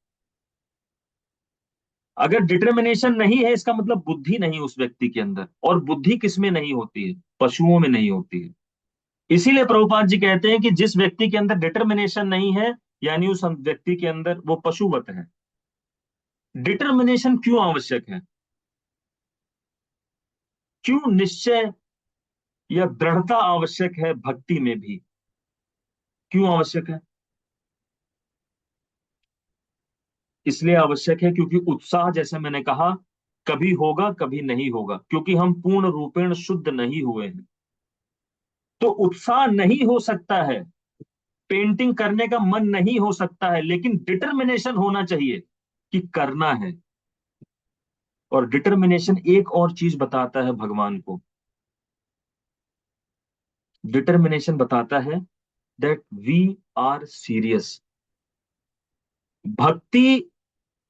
अगर डिटर्मिनेशन नहीं है, इसका मतलब बुद्धि नहीं उस व्यक्ति के अंदर। और बुद्धि किसमें नहीं होती है, पशुओं में नहीं होती है। इसीलिए प्रभुपाद जी कहते हैं कि जिस व्यक्ति के अंदर डिटर्मिनेशन नहीं है, यानी उस व्यक्ति के अंदर वो पशुवत है। डिटर्मिनेशन क्यों आवश्यक है, क्यों निश्चय या दृढ़ता आवश्यक है भक्ति में भी, क्यों आवश्यक है? इसलिए आवश्यक है क्योंकि उत्साह, जैसे मैंने कहा, कभी होगा कभी नहीं होगा, क्योंकि हम पूर्ण रूपेण शुद्ध नहीं हुए हैं। तो उत्साह नहीं हो सकता है, पेंटिंग करने का मन नहीं हो सकता है, लेकिन डिटर्मिनेशन होना चाहिए कि करना है। और डिटर्मिनेशन एक और चीज बताता है भगवान को, डिटर्मिनेशन बताता है दैट वी आर सीरियस। भक्ति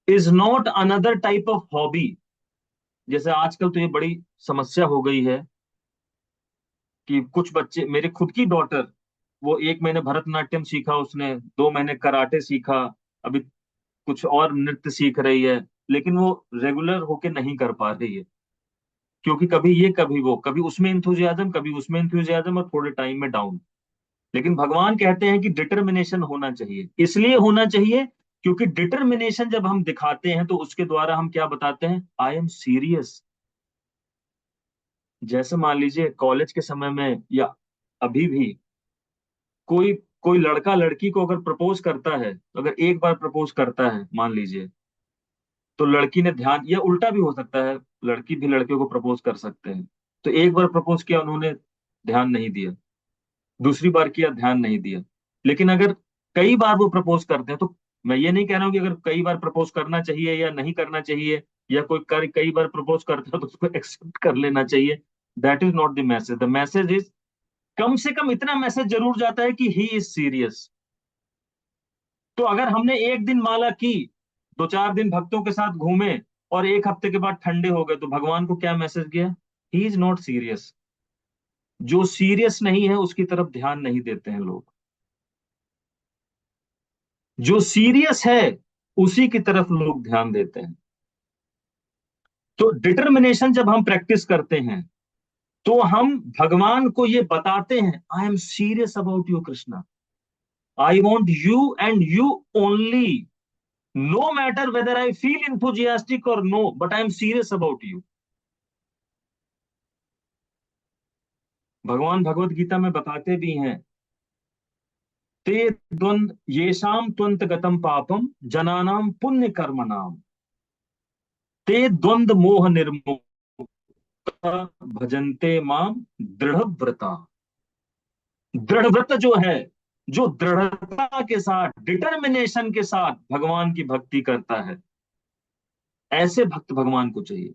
is not another type of hobby. जैसे आजकल तो ये बड़ी समस्या हो गई है कि कुछ बच्चे, मेरे खुद की डॉटर, वो 1 महीने भरतनाट्यम सीखा, उसने 2 महीने कराटे सीखा, अभी कुछ और नृत्य सीख रही है, लेकिन वो रेगुलर होके नहीं कर पा रही है, क्योंकि कभी ये कभी वो, कभी उसमें इंथुजियाज्म, कभी उसमें इंथुजियाज्म, और थोड़े टाइम में डाउन। लेकिन भगवान कहते हैं कि डिटर्मिनेशन होना चाहिए। इसलिए होना चाहिए क्योंकि डिटर्मिनेशन जब हम दिखाते हैं तो उसके द्वारा हम क्या बताते हैं, आई एम सीरियस। जैसे मान लीजिए कॉलेज के समय में या अभी भी कोई कोई लड़का लड़की को अगर प्रपोज करता है, तो अगर एक बार प्रपोज करता है मान लीजिए, तो लड़की ने ध्यान, या उल्टा भी हो सकता है, लड़की भी लड़के को प्रपोज कर सकते हैं, तो एक बार प्रपोज किया, उन्होंने ध्यान नहीं दिया, दूसरी बार किया, ध्यान नहीं दिया। लेकिन अगर कई बार वो प्रपोज करते हैं, तो मैं ये नहीं कह रहा हूं कि अगर कई बार प्रपोज करना चाहिए या नहीं करना चाहिए, या कोई कई बार प्रपोज करता है तो उसको एक्सेप्ट कर लेना चाहिए। That is not the message. The message is, कम से कम इतना मैसेज जरूर जाता है कि ही इज सीरियस। तो अगर हमने एक दिन माला की, 2-4 दिन भक्तों के साथ घूमे, और 1 हफ्ते के बाद ठंडे हो गए, तो भगवान को क्या मैसेज गया, ही इज नॉट सीरियस। जो सीरियस नहीं है उसकी तरफ ध्यान नहीं देते हैं लोग, जो सीरियस है उसी की तरफ लोग ध्यान देते हैं। तो डिटर्मिनेशन जब हम प्रैक्टिस करते हैं, तो हम भगवान को ये बताते हैं, I am serious about you Krishna, I want you and you only, no matter whether I feel enthusiastic और no, but I am serious about you. भगवान भगवत गीता में बताते भी हैं, ते द्वंद येषाम त्वंत गतम पापम जनानाम पुण्य कर्म नाम, ते द्वंद मोह निर्मुक्ता भजन्ते माम दृढ़ व्रता। दृढ़ व्रत जो है, जो दृढ़ता के साथ, डिटर्मिनेशन के साथ भगवान की भक्ति करता है, ऐसे भक्त भगवान को चाहिए।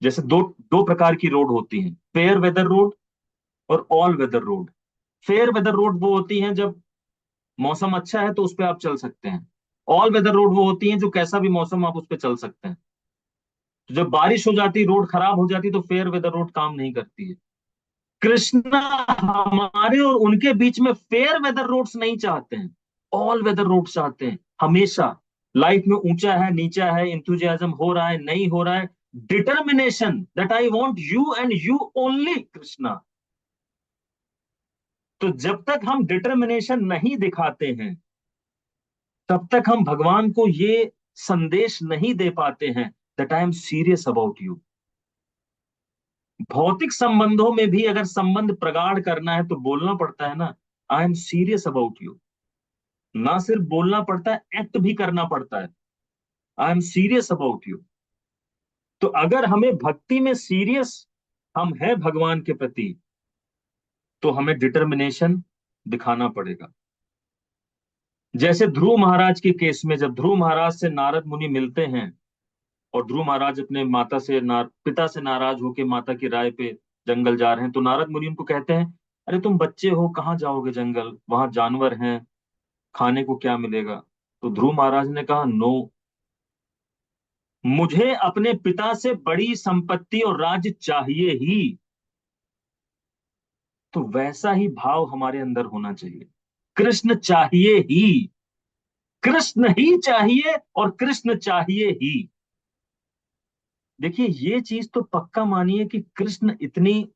जैसे दो दो प्रकार की रोड होती हैं, फेयर वेदर रोड और all weather road. Fair weather road वो होती हैं जब मौसम अच्छा है तो उस पर आप चल सकते हैं। ऑल वेदर रोड वो होती हैं जो कैसा भी मौसम आप उस पर चल सकते हैं। तो जब बारिश हो जाती, रोड खराब हो जाती, तो फेयर वेदर रोड काम नहीं करती है। कृष्णा हमारे और उनके बीच में फेयर वेदर रोड्स नहीं चाहते हैं, ऑल वेदर रोड्स चाहते हैं। हमेशा लाइफ में ऊंचा है नीचा है, इंथुजियाज्म हो रहा है नहीं हो रहा है, determination that I want you and you only Krishna. तो जब तक हम डिटर्मिनेशन नहीं दिखाते हैं, तब तक हम भगवान को ये संदेश नहीं दे पाते हैं that I am serious about you. भौतिक संबंधों में भी अगर संबंध प्रगाढ़ करना है तो बोलना पड़ता है ना, आई एम सीरियस अबाउट यू। ना सिर्फ बोलना पड़ता है, एक्ट भी करना पड़ता है, आई एम सीरियस अबाउट यू। तो अगर हमें भक्ति में सीरियस हम हैं भगवान के प्रति, तो हमें डिटर्मिनेशन दिखाना पड़ेगा। जैसे ध्रुव महाराज के केस में, जब ध्रुव महाराज से नारद मुनि मिलते हैं, और ध्रुव महाराज अपने पिता से नाराज होकर माता की राय पे जंगल जा रहे हैं, तो नारद मुनि उनको कहते हैं, अरे तुम बच्चे हो, कहाँ जाओगे जंगल, वहां जानवर हैं, खाने को क्या मिलेगा। तो ध्रुव महाराज ने कहा, नो, मुझे अपने पिता से बड़ी संपत्ति और राज्य चाहिए ही। तो वैसा ही भाव हमारे अंदर होना चाहिए, कृष्ण चाहिए ही, कृष्ण ही चाहिए और कृष्ण चाहिए ही। देखिए ये चीज तो पक्का मानिए कि कृष्ण इतनी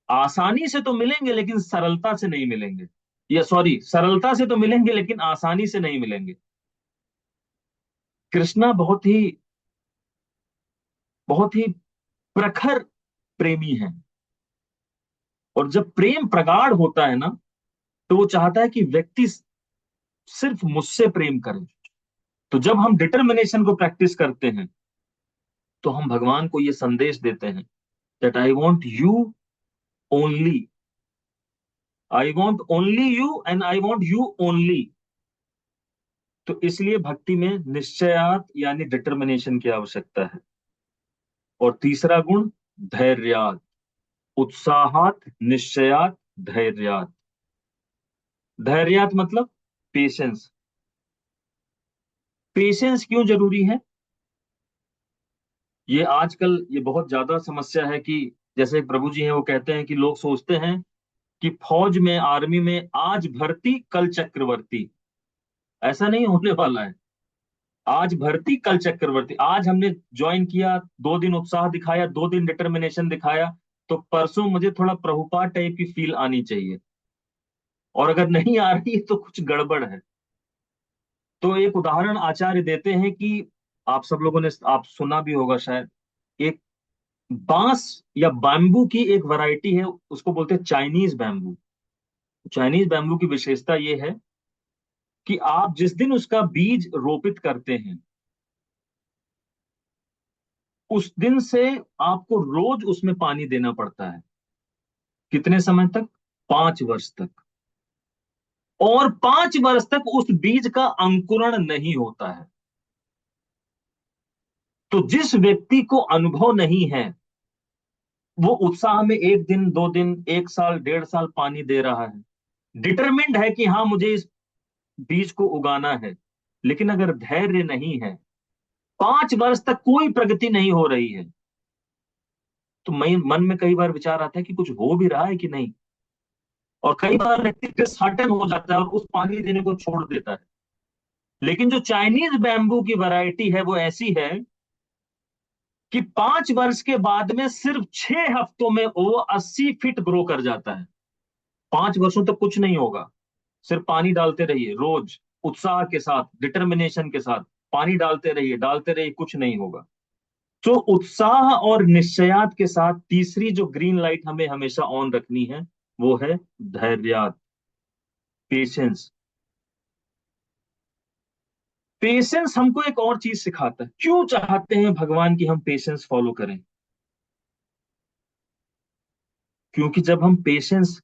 आसानी से तो मिलेंगे लेकिन सरलता से नहीं मिलेंगे, या सॉरी, सरलता से तो मिलेंगे लेकिन आसानी से नहीं मिलेंगे। कृष्णा बहुत ही प्रखर प्रेमी है, और जब प्रेम प्रगाढ़ होता है ना, तो वो चाहता है कि व्यक्ति सिर्फ मुझसे प्रेम करे। तो जब हम डिटर्मिनेशन को प्रैक्टिस करते हैं, तो हम भगवान को ये संदेश देते हैं that I want you only, I want only you and I want you only. तो इसलिए भक्ति में निश्चयात यानी डिटर्मिनेशन की आवश्यकता है। और तीसरा गुण, धैर्यात, उत्साहात निश्चयात धैर्यात। धैर्यात मतलब पेशेंस। पेशेंस क्यों जरूरी है? ये आजकल ये बहुत ज्यादा समस्या है कि जैसे प्रभु जी हैं वो कहते हैं कि लोग सोचते हैं कि फौज में, आर्मी में आज भर्ती कल चक्रवर्ती। ऐसा नहीं होने वाला है। आज भर्ती कल चक्रवर्ती। आज हमने ज्वाइन किया, 2 दिन उत्साह दिखाया, 2 दिन डिटर्मिनेशन दिखाया, तो परसों मुझे थोड़ा प्रभुपाद टाइप की फील आनी चाहिए, और अगर नहीं आ रही तो कुछ गड़बड़ है। तो एक उदाहरण आचार्य देते हैं कि आप सब लोगों ने, आप सुना भी होगा शायद, एक बांस या बैम्बू की एक वैरायटी है, उसको बोलते हैं चाइनीज बैम्बू। चाइनीज बैम्बू की विशेषता ये है कि आप जिस दिन उसका बीज रोपित करते हैं, उस दिन से आपको रोज उसमें पानी देना पड़ता है। कितने समय तक? 5 वर्ष तक। और 5 वर्ष तक उस बीज का अंकुरण नहीं होता है। तो जिस व्यक्ति को अनुभव नहीं है, वो उत्साह में 1 दिन, 2 दिन, 1 साल, 1.5 साल पानी दे रहा है, डिटरमिन्ड है कि हाँ मुझे इस बीज को उगाना है, लेकिन अगर धैर्य नहीं है, 5 वर्ष तक कोई प्रगति नहीं हो रही है, तो मन में कई बार विचार आता है कि कुछ हो भी रहा है कि नहीं। और कई बार व्यक्ति डिसहार्टन हो जाता है और उस पानी देने को छोड़ देता है। लेकिन जो चाइनीज बैम्बू की वैरायटी है वो ऐसी है कि 5 वर्ष के बाद में सिर्फ 6 हफ्तों में वो 80 फीट ग्रो कर जाता है। 5 वर्षों तक कुछ नहीं होगा, सिर्फ पानी डालते रहिए रोज, उत्साह के साथ, डिटर्मिनेशन के साथ पानी डालते रहिए, कुछ नहीं होगा। तो उत्साह और निश्चयात के साथ तीसरी जो ग्रीन लाइट हमें हमेशा ऑन रखनी है वो है धैर्य, पेशेंस। पेशेंस हमको एक और चीज सिखाता है। क्यों चाहते हैं भगवान कि हम पेशेंस फॉलो करें? क्योंकि जब हम पेशेंस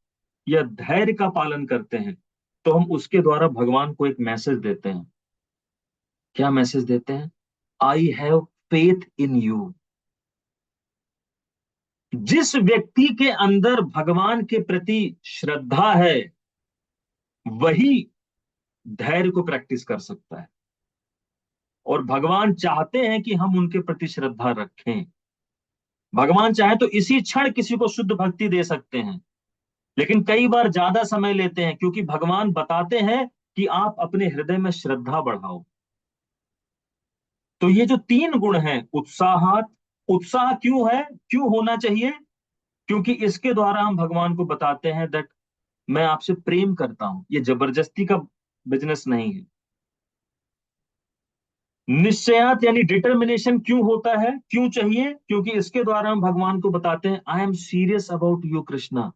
या धैर्य का पालन करते हैं तो हम उसके द्वारा भगवान को एक मैसेज देते हैं। क्या मैसेज देते हैं? आई हैव फेथ इन यू। जिस व्यक्ति के अंदर भगवान के प्रति श्रद्धा है, वही धैर्य को प्रैक्टिस कर सकता है। और भगवान चाहते हैं कि हम उनके प्रति श्रद्धा रखें। भगवान चाहे तो इसी क्षण किसी को शुद्ध भक्ति दे सकते हैं, लेकिन कई बार ज्यादा समय लेते हैं, क्योंकि भगवान बताते हैं कि आप अपने हृदय में श्रद्धा बढ़ाओ। तो ये जो 3 गुण हैं, उत्साहात, उत्साह क्यों है, क्यों होना चाहिए? क्योंकि इसके द्वारा हम भगवान को बताते हैं दैट मैं आपसे प्रेम करता हूं। ये जबरदस्ती का बिजनेस नहीं है। निश्चयात यानी डिटर्मिनेशन क्यों होता है, क्यों चाहिए? क्योंकि इसके द्वारा हम भगवान को बताते हैं I am serious about you Krishna.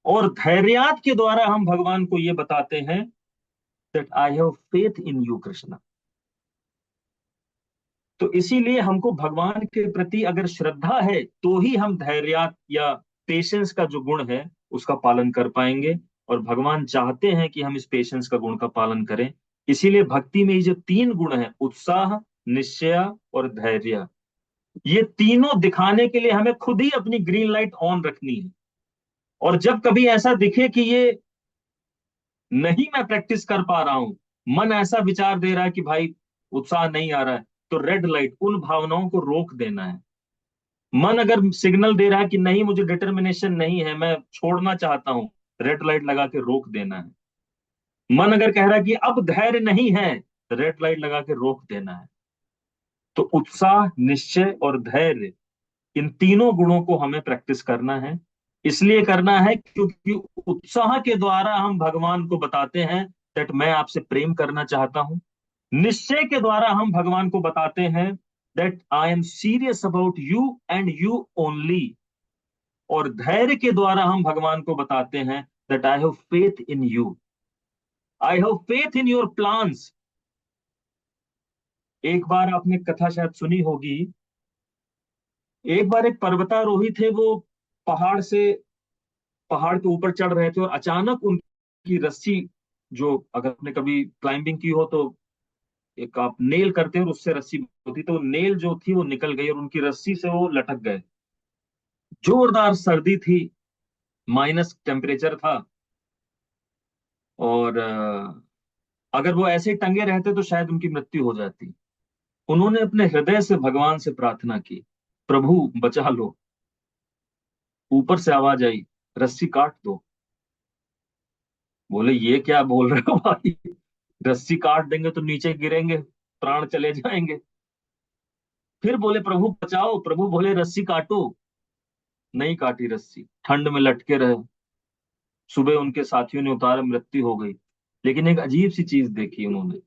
और धैर्यात के द्वारा हम भगवान को यह बताते हैं that I have faith in you Krishna. तो इसीलिए हमको भगवान के प्रति अगर श्रद्धा है तो ही हम धैर्यात या पेशेंस का जो गुण है उसका पालन कर पाएंगे। और भगवान चाहते हैं कि हम इस पेशेंस का गुण का पालन करें। इसीलिए भक्ति में ये जो 3 गुण है, उत्साह, निश्चय और धैर्य, ये तीनों दिखाने के लिए हमें खुद ही अपनी ग्रीन लाइट ऑन रखनी है। और जब कभी ऐसा दिखे कि ये नहीं मैं प्रैक्टिस कर पा रहा हूं, मन ऐसा विचार दे रहा है कि भाई उत्साह नहीं आ रहा है, तो रेड लाइट, उन भावनाओं को रोक देना है। मन अगर सिग्नल दे रहा है कि नहीं मुझे डिटर्मिनेशन नहीं है, मैं छोड़ना चाहता हूं, रेड लाइट लगा के रोक देना है। मन अगर कह रहा है कि अब धैर्य नहीं है, रेड लाइट लगा के रोक देना है। तो उत्साह, निश्चय और धैर्य, इन तीनों गुणों को हमें प्रैक्टिस करना है। इसलिए करना है क्योंकि उत्साह के द्वारा हम भगवान को बताते हैं दैट मैं आपसे प्रेम करना चाहता हूं। निश्चय के द्वारा हम भगवान को बताते हैं that I am serious about you and you only. और धैर्य के द्वारा हम भगवान को बताते हैं that I have faith in you, I have faith in your plans. एक बार आपने कथा शायद सुनी होगी। एक बार एक पर्वतारोही थे, वो पहाड़ से पहाड़ के ऊपर चढ़ रहे थे और अचानक उनकी रस्सी, जो अगर आपने कभी क्लाइंबिंग की हो तो एक आप नेल करते हो और उससे रस्सी होती, तो नेल जो थी वो निकल गई और उनकी रस्सी से वो लटक गए। जोरदार सर्दी थी, माइनस टेम्परेचर था। और अगर वो ऐसे टंगे रहते तो शायद उनकी मृत्यु हो जाती। उन्होंने अपने हृदय से भगवान से प्रार्थना की, प्रभु बचा लो। ऊपर से आवाज आई, रस्सी काट दो। बोले ये क्या बोल रहे हो भाई, रस्सी काट देंगे तो नीचे गिरेंगे, प्राण चले जाएंगे। फिर बोले प्रभु बचाओ, प्रभु बोले रस्सी काटो। नहीं काटी रस्सी, ठंड में लटके रहे। सुबह उनके साथियों ने उतारा, मृत्यु हो गई। लेकिन एक अजीब सी चीज देखी उन्होंने,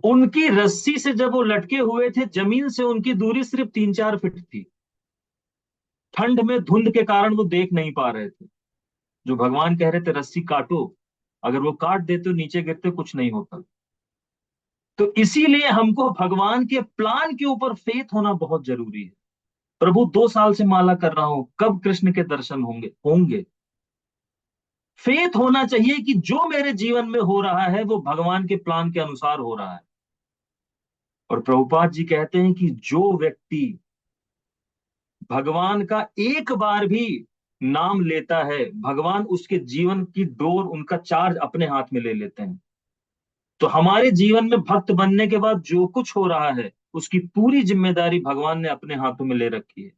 उनकी रस्सी से जब वो लटके हुए थे, जमीन से उनकी दूरी सिर्फ 3-4 फीट थी। ठंड में धुंध के कारण वो देख नहीं पा रहे थे। जो भगवान कह रहे थे रस्सी काटो, अगर वो काट देते तो नीचे गिरते, कुछ नहीं होता। तो इसीलिए हमको भगवान के प्लान के ऊपर फेथ होना बहुत जरूरी है। प्रभु 2 साल से माला कर रहा हूं, कब कृष्ण के दर्शन होंगे? होंगे। फेथ होना चाहिए कि जो मेरे जीवन में हो रहा है वो भगवान के प्लान के अनुसार हो रहा है। और प्रभुपाद जी कहते हैं कि जो व्यक्ति भगवान का एक बार भी नाम लेता है, भगवान उसके जीवन की डोर, उनका चार्ज अपने हाथ में ले लेते हैं। तो हमारे जीवन में भक्त बनने के बाद जो कुछ हो रहा है, उसकी पूरी जिम्मेदारी भगवान ने अपने हाथों में ले रखी है।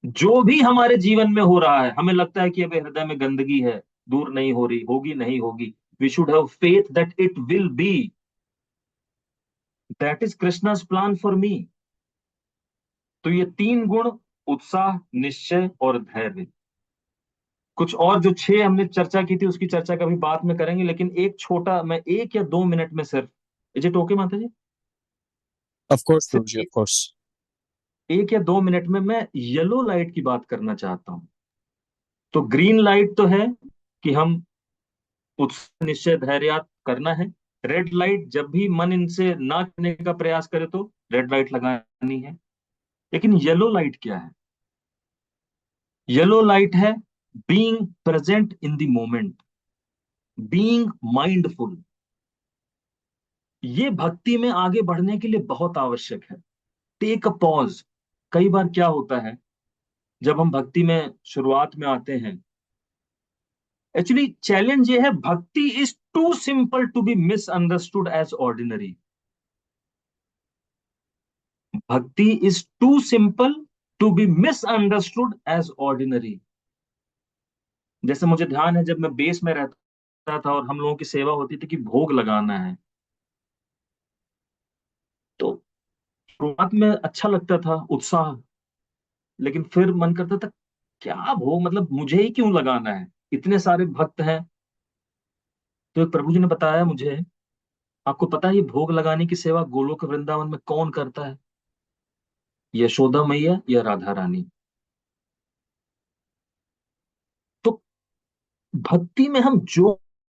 जो भी हमारे जीवन में हो रहा है, हमें लगता है कि अबे हृदय में गंदगी है, दूर नहीं हो रही, होगी नहीं होगी, we should have faith that it will be. That is Krishna's plan for me. तो ये 3 गुण, उत्साह, निश्चय और धैर्य। कुछ और जो 6 हमने चर्चा की थी, उसकी चर्चा कभी बाद में करेंगे, लेकिन एक छोटा, मैं 1 या 2 मिनट में सिर्फ, इज इट ओके माता जी?
Of course,
सिर्फ
Prabhuji, of course.
1 या 2 मिनट में मैं येलो लाइट की बात करना चाहता हूं। तो ग्रीन लाइट तो है कि हम उत्साह, निश्चय, धैर्य करना है। रेड लाइट, जब भी मन इनसे ना करने का प्रयास करे तो रेड लाइट लगानी है। लेकिन येलो लाइट क्या है? येलो लाइट है being present in the moment, being mindful. ये भक्ति में आगे बढ़ने के लिए बहुत आवश्यक है। Take a pause. कई बार क्या होता है, जब हम भक्ति में शुरुआत में आते हैं, एक्चुअली चैलेंज ये है, bhakti is too simple to be misunderstood as ordinary. Bhakti is too simple to be misunderstood as ordinary. जैसे मुझे ध्यान है, जब मैं बेस में रहता था और हम लोगों की सेवा होती थी कि भोग लगाना है, तो शुरुआत में अच्छा लगता था, उत्साह। लेकिन फिर मन करता था, क्या भोग, मतलब मुझे ही क्यों लगाना है, इतने सारे भक्त हैं। तो एक प्रभु जी ने बताया मुझे, आपको पता है ये भोग लगाने की सेवा गोलोक वृंदावन में कौन करता है? यशोदा मैया या राधा रानी। तो भक्ति में हम जो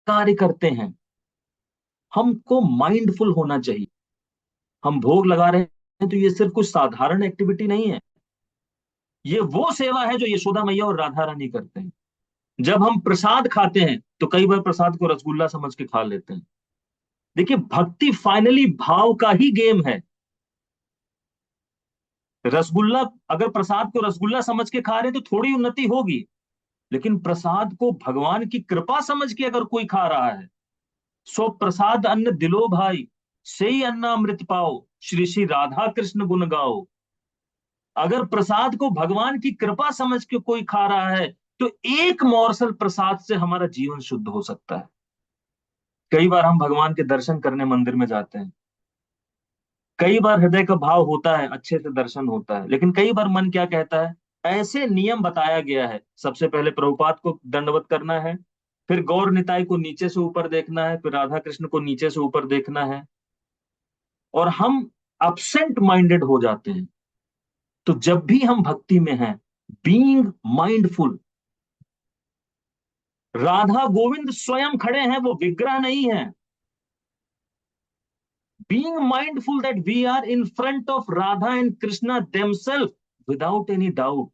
कार्य करते हैं, हमको माइंडफुल होना चाहिए। हम भोग लगा रहे हैं तो ये सिर्फ कुछ साधारण एक्टिविटी नहीं है, ये वो सेवा है जो यशोदा मैया और राधा रानी करते हैं। जब हम प्रसाद खाते हैं तो कई बार प्रसाद को रसगुल्ला समझ के खा लेते हैं। देखिए, भक्ति फाइनली भाव का ही गेम है। रसगुल्ला, अगर प्रसाद को रसगुल्ला समझ के खा रहे हैं तो थोड़ी उन्नति होगी, लेकिन प्रसाद को भगवान की कृपा समझ के अगर कोई खा रहा है, सो प्रसाद अन्न दिलो भाई, से ही अन्ना अमृत पाओ, श्री श्री राधा कृष्ण गुण गाओ। अगर प्रसाद को भगवान की कृपा समझ के कोई खा रहा है, तो एक मोरसल प्रसाद से हमारा जीवन शुद्ध हो सकता है। कई बार हम भगवान के दर्शन करने मंदिर में जाते हैं, कई बार हृदय का भाव होता है, अच्छे से दर्शन होता है, लेकिन कई बार मन क्या कहता है, ऐसे नियम बताया गया है, सबसे पहले प्रभुपाद को दंडवत करना है, फिर गौर निताई को नीचे से ऊपर देखना है, फिर राधा कृष्ण को नीचे से ऊपर देखना है, और हम अपसेंट माइंडेड हो जाते हैं। तो जब भी हम भक्ति में हैं, बीइंग माइंडफुल, राधा गोविंद स्वयं खड़े हैं, वो विग्रह नहीं है। Being mindful that we are in front of Radha and Krishna themselves without any doubt.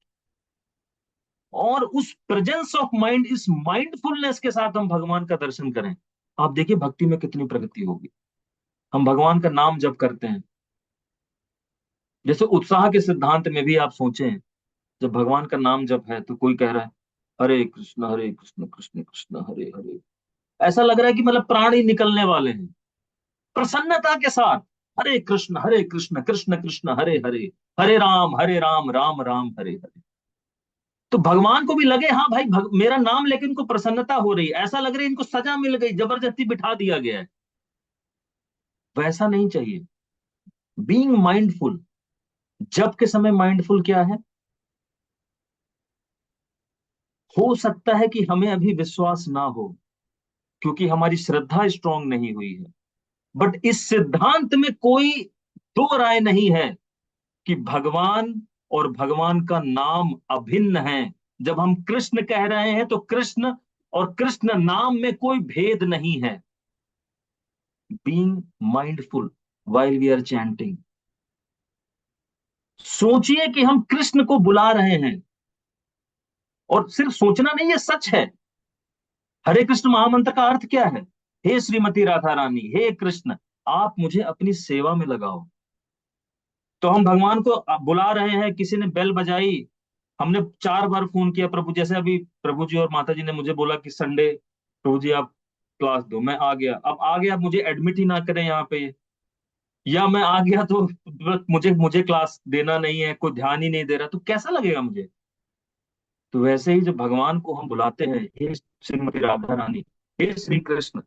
और उस प्रेजेंस ऑफ माइंड, इस माइंडफुलनेस के साथ हम भगवान का दर्शन करें, आप देखिए भक्ति में कितनी प्रगति होगी। हम भगवान का नाम जप करते हैं, जैसे उत्साह के सिद्धांत में भी आप सोचें, जब भगवान का नाम जप है तो कोई कह रहा है हरे कृष्ण कृष्ण कृष्ण हरे हरे, ऐसा लग रहा है कि मतलब प्राण ही निकलने वाले हैं, प्रसन्नता के साथ हरे कृष्ण कृष्ण कृष्ण हरे हरे, हरे राम राम राम हरे हरे। तो भगवान को भी लगे हाँ भाई मेरा नाम लेके इनको प्रसन्नता हो रही है, ऐसा लग रहा है इनको सजा मिल गई, जबरदस्ती बिठा दिया गया है। वैसा नहीं चाहिए। बीइंग माइंडफुल, जब के समय माइंडफुल क्या है, हो सकता है कि हमें अभी विश्वास ना हो क्योंकि हमारी श्रद्धा स्ट्रांग नहीं हुई है, बट इस सिद्धांत में कोई दो राय नहीं है कि भगवान और भगवान का नाम अभिन्न है। जब हम कृष्ण कह रहे हैं तो कृष्ण और कृष्ण नाम में कोई भेद नहीं है। Being mindful while we are chanting, सोचिए कि हम कृष्ण को बुला रहे हैं, और सिर्फ सोचना नहीं, ये सच है। हरे कृष्ण महामंत्र का अर्थ क्या है? हे श्रीमती राधा रानी, हे कृष्ण, आप मुझे अपनी सेवा में लगाओ। तो हम भगवान को बुला रहे हैं, किसी ने बेल बजाई, हमने 4 बार फोन किया प्रभु, जैसे अभी प्रभु जी और माता जी ने मुझे बोला कि संडे प्रभु जी आप क्लास दो, मैं आ गया, अब आ गया, मुझे एडमिट ही ना करें यहाँ पे, या मैं आ गया तो मुझे मुझे क्लास देना नहीं है, कोई ध्यान ही नहीं दे रहा, तो कैसा लगेगा मुझे? तो वैसे ही जब भगवान को हम बुलाते हैं, हे श्रीमती राधा रानी, हे श्री कृष्ण,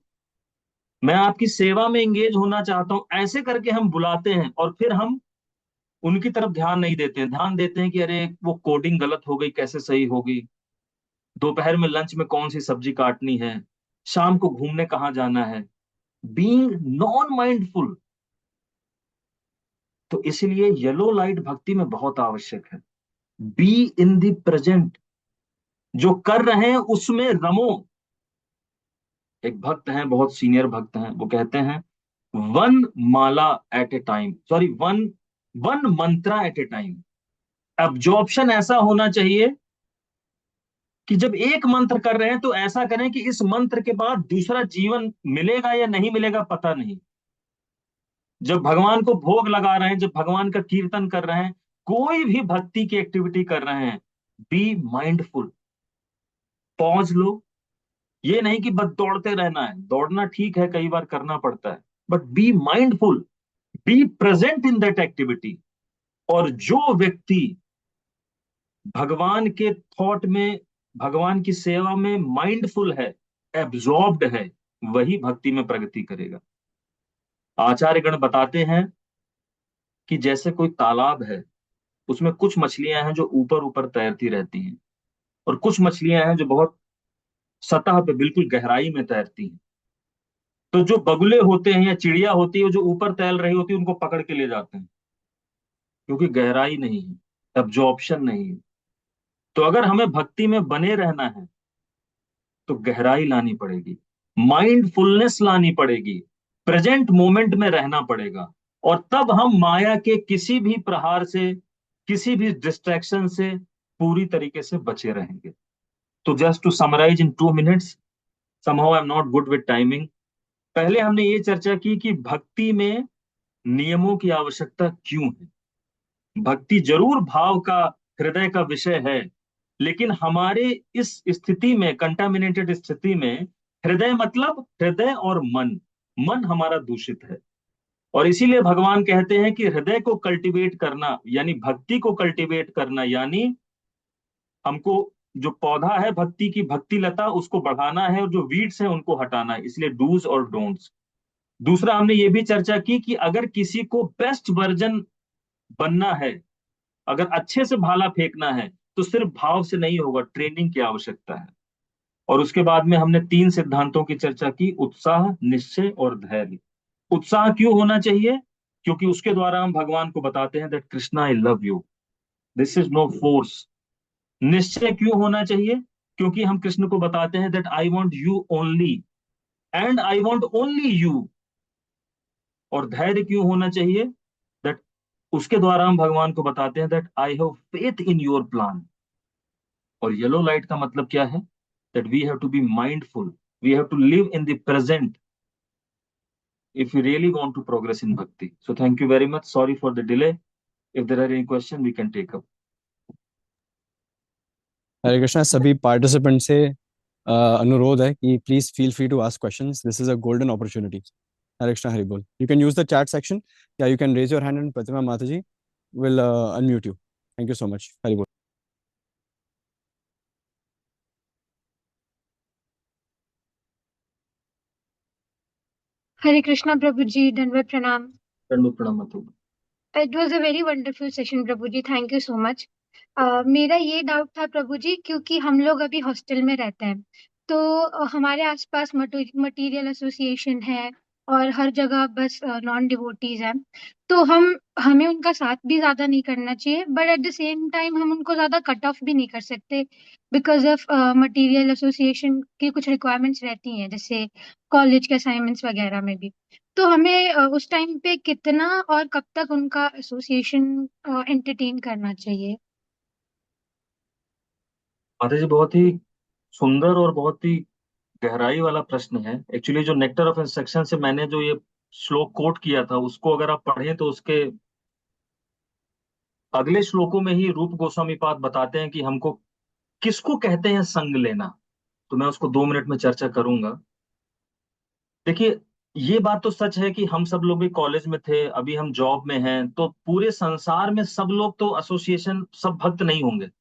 मैं आपकी सेवा में एंगेज होना चाहता हूं, ऐसे करके हम बुलाते हैं, और फिर हम उनकी तरफ ध्यान नहीं देते हैं, ध्यान देते हैं कि अरे वो कोडिंग गलत हो गई, कैसे सही होगी, दोपहर में लंच में कौन सी सब्जी काटनी है, शाम को घूमने कहाँ जाना है। Being non mindful. तो इसलिए येलो लाइट भक्ति में बहुत आवश्यक है। बी इन द प्रेजेंट, जो कर रहे हैं उसमें रमो। एक भक्त हैं, बहुत सीनियर भक्त हैं, वो कहते हैं one mala at a time, sorry one one mantra at a time. Absorption ऐसा होना चाहिए कि जब एक मंत्र कर रहे हैं तो ऐसा करें कि इस मंत्र के बाद दूसरा जीवन मिलेगा या नहीं मिलेगा पता नहीं। जब भगवान को भोग लगा रहे हैं, जब भगवान का कीर्तन कर रहे हैं, कोई भी भक्ति की एक्टिविटी कर रहे हैं, बी माइंडफुल। पॉज लो। ये नहीं कि बस दौड़ते रहना है, दौड़ना ठीक है, कई बार करना पड़ता है, but be mindful, be present in that activity. और जो व्यक्ति भगवान के थॉट में, भगवान की सेवा में माइंडफुल है, एब्जॉर्ब्ड है, वही भक्ति में प्रगति करेगा। आचार्यगण बताते हैं कि जैसे कोई तालाब है, उसमें कुछ मछलियां हैं जो ऊपर ऊपर तैरती रहती हैं, और कुछ मछलियां हैं जो बहुत सतह पे बिल्कुल गहराई में तैरती हैं। तो जो बगुले होते हैं या चिड़िया होती है जो ऊपर तैर रही होती है, उनको पकड़ के ले जाते हैं, क्योंकि गहराई नहीं है, एब्जॉर्प्शन नहीं है। तो अगर हमें भक्ति में बने रहना है तो गहराई लानी पड़ेगी, माइंडफुलनेस लानी पड़ेगी, प्रेजेंट मोमेंट में रहना पड़ेगा, और तब हम माया के किसी भी प्रहार से, किसी भी डिस्ट्रैक्शन से पूरी तरीके से बचे रहेंगे। तो just to summarise in 2 minutes, somehow I am not good with timing. पहले हमने ये चर्चा की कि भक्ति में नियमों की आवश्यकता क्यों है। भक्ति जरूर भाव का, हृदय का विषय है, लेकिन हमारे इस स्थिति में, कंटामिनेटेड स्थिति में, हृदय मतलब हृदय और मन, मन हमारा दूषित है। और इसीलिए भगवान कहते हैं कि हृदय को कल्टीवेट करना, यानी भक्ति को कल्टीवेट करना, यानी हमको जो पौधा है भक्ति की, भक्ति लता, उसको बढ़ाना है, और जो वीड्स हैं उनको हटाना है। इसलिए डूज और डोंट्स। दूसरा, हमने ये भी चर्चा की कि अगर किसी को बेस्ट वर्जन बनना है, अगर अच्छे से भाला फेंकना है, तो सिर्फ भाव से नहीं होगा, ट्रेनिंग की आवश्यकता है। और उसके बाद में हमने 3 सिद्धांतों की चर्चा की, उत्साह, निश्चय और धैर्य। उत्साह क्यों होना चाहिए? क्योंकि उसके द्वारा हम भगवान को बताते हैं that Krishna I love you, this is no force. निश्चय क्यों होना चाहिए? क्योंकि हम कृष्ण को बताते हैं that I want you only, and I want only you. और धैर्य क्यों होना चाहिए? दैट उसके द्वारा हम भगवान को बताते हैं that I have faith in your plan. और येलो लाइट का मतलब क्या है? That we have to be mindful, we have to live in the present if you really want to progress in bhakti. So thank you very much. Sorry for the delay. If there are any questions, we can take up.
Hare Krishna, सभी participant से अनुरोध है कि please feel free to ask questions. This is a golden opportunity. Hare Krishna, Hari बोल. You can use the chat section. Yeah, you can raise your hand and Pratima Mataji will unmute you. Thank you so much. Hari bol.
Hare Krishna Prabhuji, Dandavat Pranam.
दंडवत प्रणाम माता जी.
It was a very wonderful session, Prabhuji. Thank you so much. मेरा ये doubt था प्रभु जी, क्योंकि हम लोग अभी हॉस्टल में रहते हैं, तो हमारे आसपास मटेरियल एसोसिएशन है और हर जगह बस नॉन डिवोटीज हैं, तो हमें उनका साथ भी ज्यादा नहीं करना चाहिए, but at the same time हम उनको ज्यादा कट ऑफ भी नहीं कर सकते बिकॉज ऑफ मटेरियल एसोसिएशन की कुछ रिक्वायरमेंट्स रहती हैं, जैसे कॉलेज के असाइनमेंट्स वगैरह में भी। तो हमें उस टाइम पे कितना और कब तक उनका एसोसिएशन एंटरटेन करना चाहिए?
माता जी, बहुत ही सुंदर और बहुत ही गहराई वाला प्रश्न है. एक्चुअली जो नेक्टर ऑफ इंस्ट्रक्शन से मैंने जो ये श्लोक कोट किया था, उसको अगर आप पढ़ें तो उसके अगले श्लोकों में ही रूप गोस्वामी पाद बताते हैं कि हमको किसको कहते हैं संग लेना. तो मैं उसको 2 मिनट में चर्चा करूंगा. देखिए, ये बात तो सच है कि हम सब लोग भी कॉलेज में थे, अभी हम जॉब में हैं, तो पूरे संसार में सब लोग तो एसोसिएशन, सब भक्त नहीं होंगे.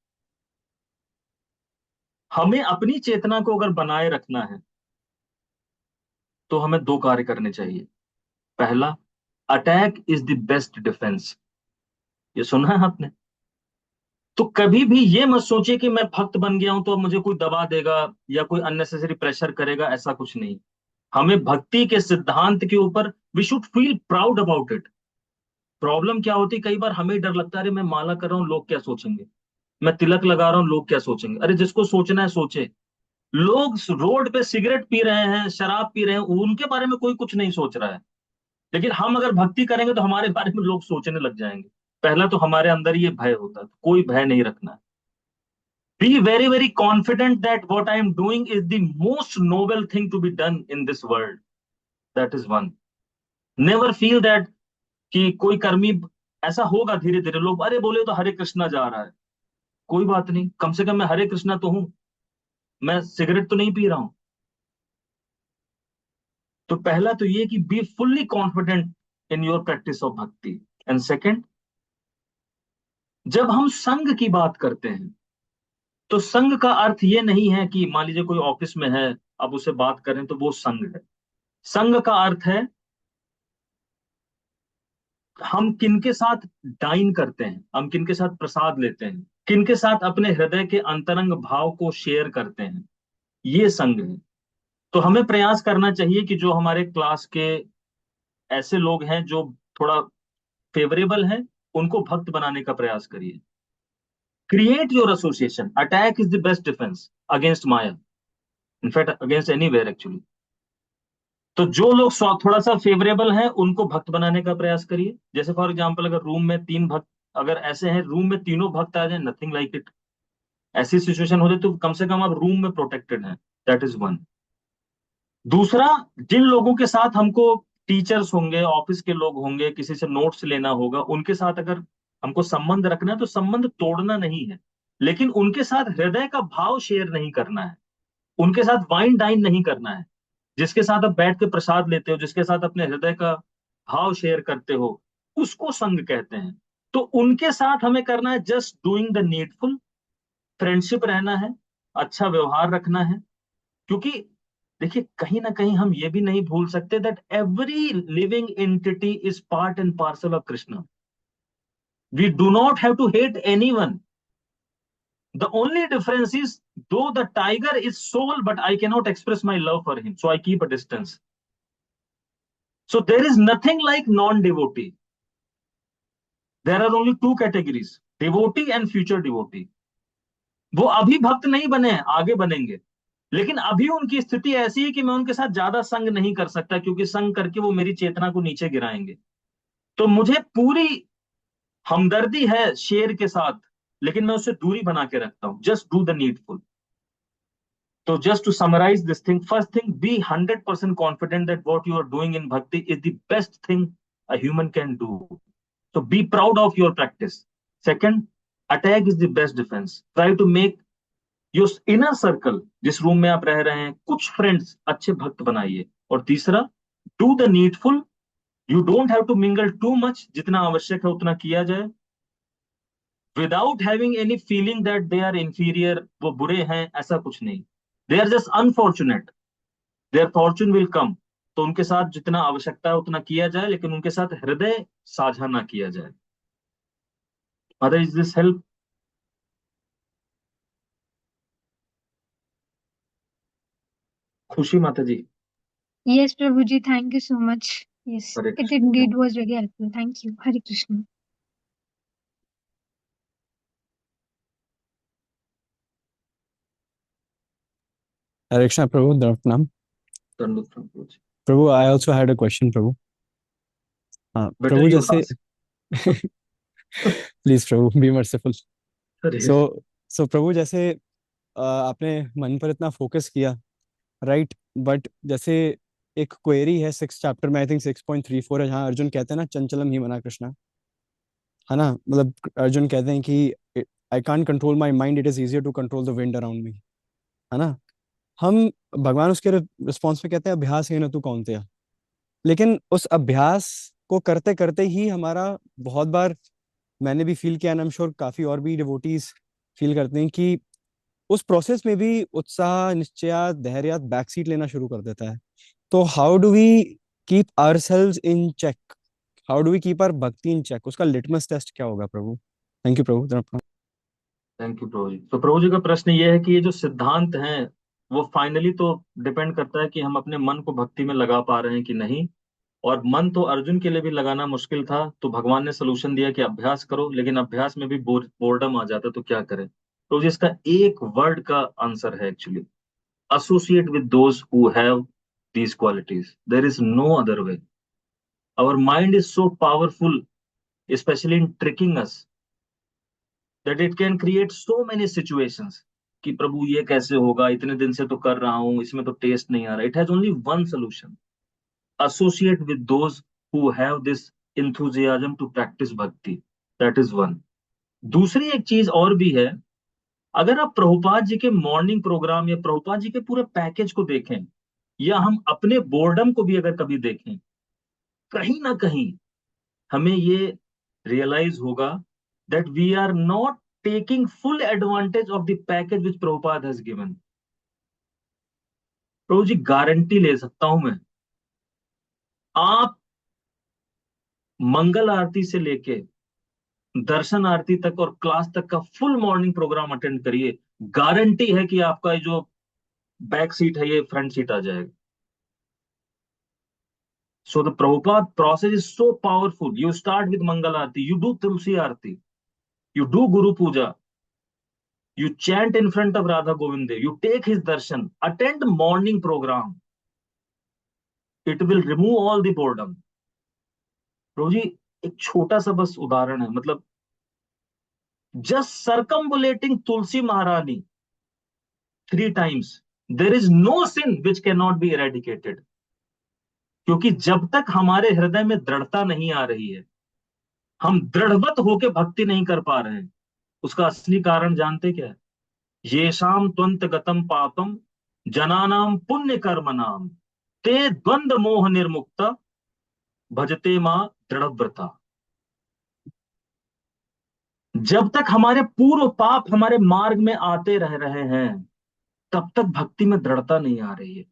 हमें अपनी चेतना को अगर बनाए रखना है तो हमें 2 कार्य करने चाहिए. पहला, attack is the best defence. ये सुना है आपने? तो कभी भी ये मत सोचिए कि मैं भक्त बन गया हूं तो अब मुझे कोई दबा देगा या कोई अननेसेसरी प्रेशर करेगा. ऐसा कुछ नहीं. हमें भक्ति के सिद्धांत के ऊपर we should feel proud about it. Problem क्या होती है, कई बार हमें डर लगता है, अरे मैं माला कर रहा हूं, लोग क्या सोचेंगे. मैं तिलक लगा रहा हूं, लोग क्या सोचेंगे. अरे जिसको सोचना है सोचे. लोग रोड पे सिगरेट पी रहे हैं, शराब पी रहे हैं, उनके बारे में कोई कुछ नहीं सोच रहा है. लेकिन हम अगर भक्ति करेंगे तो हमारे बारे में लोग सोचने लग जाएंगे. पहला तो हमारे अंदर ये भय होता है. कोई भय नहीं रखना है. Be very, very confident that what I am doing is the most noble thing to be done in this world. That is one. Never feel that कि कोई कर्मी, ऐसा होगा धीरे धीरे, लोग अरे बोले तो हरे कृष्णा जा रहा है. कोई बात नहीं, कम से कम मैं हरे कृष्णा तो हूं. मैं सिगरेट तो नहीं पी रहा हूं. तो पहला तो ये कि be fully confident in your practice of भक्ति. एंड सेकेंड, जब हम संघ की बात करते हैं तो संघ का अर्थ ये नहीं है कि मान लीजिए कोई ऑफिस में है, अब उसे बात करें तो वो संघ है. संघ का अर्थ है हम किनके साथ डाइन करते हैं, हम किनके साथ प्रसाद लेते हैं, किनके साथ अपने हृदय के अंतरंग भाव को शेयर करते हैं. ये संघ है. तो हमें प्रयास करना चाहिए कि जो हमारे क्लास के ऐसे लोग हैं जो थोड़ा फेवरेबल हैं, उनको भक्त बनाने का प्रयास करिए. Create your association. Attack is the best defence against Maya, in fact against anywhere actually. तो जो लोग थोड़ा सा फेवरेबल हैं उनको भक्त बनाने का प्रयास करिए. जैसे फॉर एग्जांपल, अगर रूम में 3 भक्त, अगर ऐसे हैं रूम में तीनों भक्त आ जाए, नथिंग लाइक इट. ऐसी सिचुएशन हो जाए तो कम से कम आप रूम में प्रोटेक्टेड हैं. That is one. दूसरा, जिन लोगों के साथ हमको, टीचर्स होंगे, ऑफिस के लोग होंगे, किसी से नोट्स लेना होगा, उनके साथ अगर हमको संबंध रखना है तो संबंध तोड़ना नहीं है, लेकिन उनके साथ हृदय का भाव शेयर नहीं करना है. उनके साथ वाइन डाइन नहीं करना है. जिसके साथ आप बैठ के प्रसाद लेते हो, जिसके साथ अपने हृदय का भाव शेयर करते हो, उसको संग कहते हैं. तो उनके साथ हमें करना है just doing the needful. Friendship रहना है, अच्छा व्यवहार रखना है. क्योंकि देखिए, कहीं ना कहीं हम ये भी नहीं भूल सकते that every living entity is part and parcel of Krishna. We do not have to hate anyone. The only difference is, though the tiger is soul, but I cannot express my love for him, so I keep a distance. So there is nothing like non-devotee. There are only 2 categories, devotee and future devotee. वो अभी भक्त नहीं बने हैं, आगे बनेंगे, लेकिन अभी उनकी स्थिति ऐसी है कि मैं उनके साथ ज्यादा संग नहीं कर सकता, क्योंकि संग करके वो मेरी चेतना को नीचे गिराएंगे. तो मुझे पूरी हमदर्दी है शेर के साथ, लेकिन मैं उससे दूरी बना के रखता हूं. Just do the needful. So just to summarize this thing, first thing, be 100% confident that what you are doing in bhakti is the best thing a human can do. So be proud of your practice. Second, attack is the best defense. Try to make your inner circle, जिस room में आप रह रहे हैं, कुछ friends अच्छे भक्त बनाइए। और तीसरा, do the needful, you don't have to mingle too much, जितना आवश्यक है उतना किया जाए, without having any feeling that they are inferior, वो बुरे हैं, ऐसा कुछ नहीं। They are just unfortunate, their fortune will come. तो उनके साथ जितना आवश्यकता है उतना किया जाए, लेकिन उनके साथ हृदय साझा ना किया जाए। Mother, is this help? खुशी माता जी?
Yes, Prabhuji, thank you so much. Yes,
Hare
it
Krishna.
indeed was very helpful. Thank you. Hare Krishna.
Hare Krishna, Prabhu. Pranam.
दंडवत प्रभु जी।
Prabhu, I also had a question, Prabhu. हाँ,
better
Prabhu
you
जैसे
ask.
Please Prabhu B merciful.
अरे
सो सो प्रभु जैसे आपने मन पर इतना focus किया, राइट, बट जैसे एक क्वेरी है 6 चैप्टर में, आई थिंक 6.34 है, जहाँ अर्जुन कहते हैं ना, चंचलम ही मना कृष्णा, है ना, मतलब अर्जुन कहते हैं कि I can't control my mind, it is easier to control the wind around me, है ना। हम भगवान उसके रिस्पॉन्स में कहते हैं अभ्यास है न तू कौन तेरा, लेकिन उस अभ्यास को करते करते ही हमारा बहुत बार, मैंने भी फील किया, आई एम श्योर काफी और भी डिवोटीज फील करते हैं कि उस प्रोसेस में भी उत्साह, निश्चय, धैर्य बैक सीट लेना शुरू कर देता है। तो how do we keep ourselves in check, how do we keep our bhakti in check, उसका लिटमस टेस्ट क्या होगा प्रभु? थैंक यू प्रभु।
थैंक यू प्रभु जी। तो प्रभु जी का प्रश्न ये है कि ये जो सिद्धांत हैं, वो फाइनली तो डिपेंड करता है कि हम अपने मन को भक्ति में लगा पा रहे हैं कि नहीं। और मन तो अर्जुन के लिए भी लगाना मुश्किल था, तो भगवान ने सोल्यूशन दिया कि अभ्यास करो, लेकिन अभ्यास में भी बोर्डम आ जाता है, तो क्या करें? तो इसका एक वर्ड का आंसर है actually, associate with those who have these qualities, there is no other way. Our mind is so powerful, specially in tricking us, that it can create so many situations कि प्रभु ये कैसे होगा, इतने दिन से तो कर रहा हूं, इसमें तो टेस्ट नहीं आ रहा। It has only one solution, associate with those who have this enthusiasm to practice bhakti, that is one। दूसरी एक चीज और भी है, अगर आप प्रभुपाद जी के मॉर्निंग प्रोग्राम या प्रभुपाद जी के पूरे पैकेज को देखें, या हम अपने बोर्डम को भी अगर कभी देखें, कहीं ना कहीं हमें ये रियलाइज होगा that we are not taking full advantage of the package which Prabhupada has given. प्रभु जी गारंटी ले सकता हूं मैं, आप मंगल आरती से लेके दर्शन आरती तक और क्लास तक का फुल मॉर्निंग प्रोग्राम अटेंड करिए, गारंटी है कि आपका ये जो बैक सीट है ये फ्रंट सीट आ जाएगा। So the Prabhupada process is so powerful. You start with Mangal Aarti, you do Tulsi Aarti, you do Guru Puja, you chant in front of Radha Govind, you take his darshan, attend morning program, it will remove all the boredom। प्रभु जी एक छोटा सा बस उदाहरण है, मतलब just circumambulating तुलसी महारानी 3 times, there is no sin which cannot be eradicated। क्योंकि जब तक हमारे हृदय में दृढ़ता नहीं आ रही है, हम दृढ़वत होके भक्ति नहीं कर पा रहे हैं, उसका असली कारण जानते क्या है? येषाम त्वंत गतम पापम जनानाम पुण्य कर्म नाम ते द्वंद्व मोह निर्मुक्ता भजते मां दृढ़व्रता। जब तक हमारे पूर्व पाप हमारे मार्ग में आते रह रहे हैं, तब तक भक्ति में दृढ़ता नहीं आ रही है।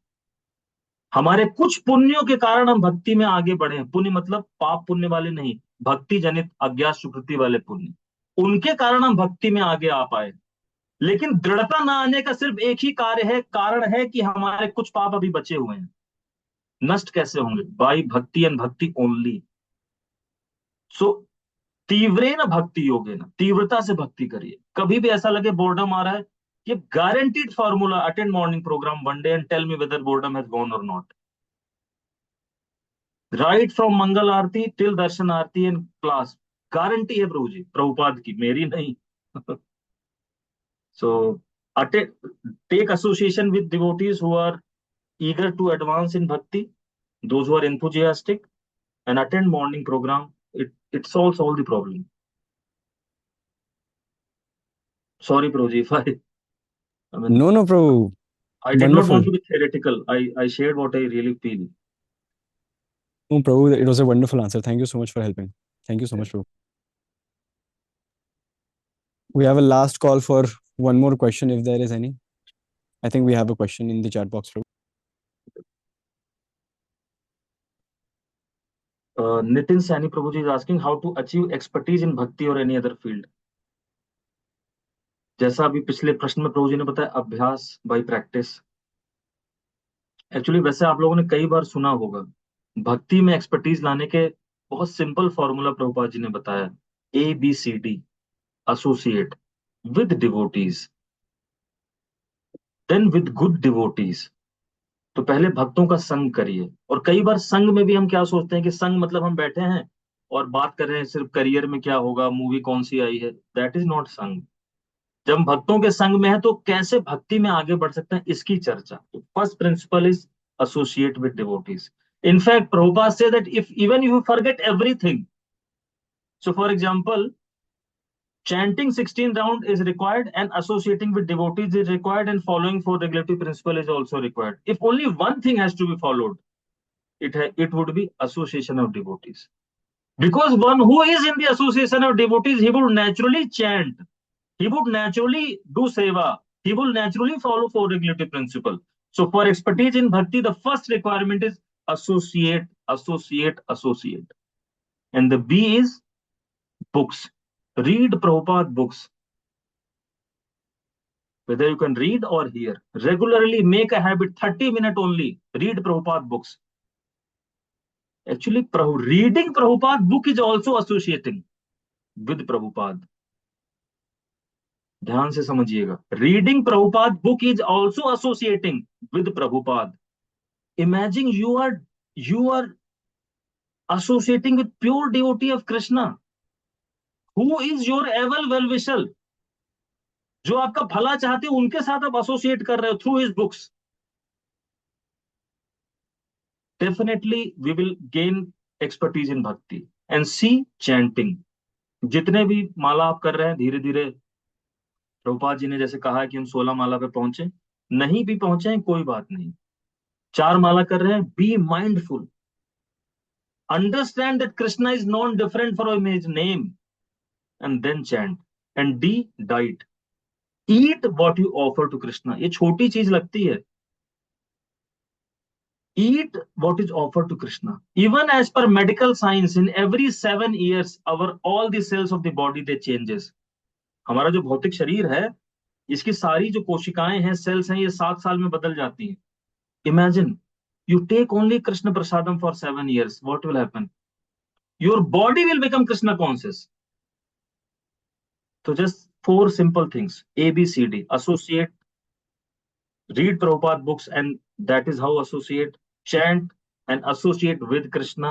हमारे कुछ पुण्यों के कारण हम भक्ति में आगे बढ़े हैं। पुण्य मतलब पाप पुण्य वाले नहीं, भक्ति जनित अज्ञात सुकृति वाले पुण्य, उनके कारण हम भक्ति में आगे आ पाए। लेकिन दृढ़ता ना आने का सिर्फ एक ही कारण है कि हमारे कुछ पाप अभी बचे हुए हैं। नष्ट कैसे होंगे? बाई भक्ति एंड भक्ति ओनली। सो तीव्रेन भक्ति योगेन, तीव्रता से भक्ति करिए। कभी भी ऐसा लगे बोर्डम आ रहा है, ये guaranteed formula, attend morning program one day and tell me whether boredom has gone और not. Right from Mangal Aarti till Darshan Aarti and class, guarantee है प्रभु जी, प्रभुपाद की, मेरी नहीं। सो take association with devotees who are eager to advance in bhakti, those who are enthusiastic, and attend morning program. It solves all the problem। Sorry Prabhuji if I I mean,
No, no, Prabhu.
I did not
Wonderful.
want to be theoretical. I shared what I really feel.
No, Prabhu, it was a wonderful answer. Thank you so much for helping. Thank you so much, Prabhu. We have a last call for one more question, if there is any. I think we have a question in the chat box, Prabhu.
Nitin Sani Prabhuji is asking how to achieve expertise in bhakti or any other field. जैसा अभी पिछले प्रश्न में प्रभु जी ने बताया, अभ्यास bye practice. Actually वैसे आप लोगों ने कई बार सुना होगा, भक्ति में एक्सपर्टीज लाने के बहुत सिंपल फॉर्मूला प्रभुपाद जी ने बताया, ABCD, associate with devotees, then with good devotees. तो पहले भक्तों का संग करिए। और कई बार संग में भी हम क्या सोचते हैं कि संग मतलब हम बैठे हैं और बात कर रहे हैं सिर्फ करियर में क्या होगा, मूवी कौन सी आई है। दैट इज नॉट संग। जब हम भक्तों के संग में है तो कैसे भक्ति में आगे बढ़ सकते हैं, इसकी चर्चा। First principle is associate with devotees. In fact Prabhupada say that if even you forget everything, so for example, chanting 16 round is required and associating with devotees is required and following four regulative principle is also required. If only one thing has to be followed, it would be association of devotees, because one who is in the association of devotees, he would naturally chant, he would naturally do seva, he will naturally follow four regulative principle. So for expertise in bhakti, the first requirement is associate, associate, associate. And the B is books. Read Prabhupada books, whether you can read or hear. Regularly make a habit, 30 minutes only, read Prabhupada books. Actually, reading Prabhupada book is also associating with Prabhupada. ध्यान से समझिएगा, reading Prabhupada book is also associating with Prabhupada. Imagine you are associating with pure devotee of Krishna, who is your ever well wisher, जो आपका भला चाहते हो, उनके साथ आप एसोसिएट कर रहे हो through his books. Definitely we will gain expertise in bhakti. And see chanting. जितने भी माला आप कर रहे हैं, धीरे धीरे प्रभुपाद जी ने जैसे कहा है कि हम 16 माला पे पहुंचे, नहीं भी पहुंचे हैं कोई बात नहीं, 4 माला कर रहे हैं, be mindful, understand that Krishna is non different from his name, and then chant. And D, diet, eat what you offer to Krishna. ये छोटी चीज लगती है, eat what is offered to Krishna. Even as per medical science, in every 7 years all the cells of the body they changes. हमारा जो भौतिक शरीर है, इसकी सारी जो कोशिकाएं हैं, सेल्स हैं, ये 7 साल में बदल जाती हैं. Imagine you take only Krishna prasadam for 7 years, what will happen? Your body will become Krishna conscious. So just 4 simple things, ABCD: associate, read Prabhupada books, and that is how associate, chant and associate with Krishna,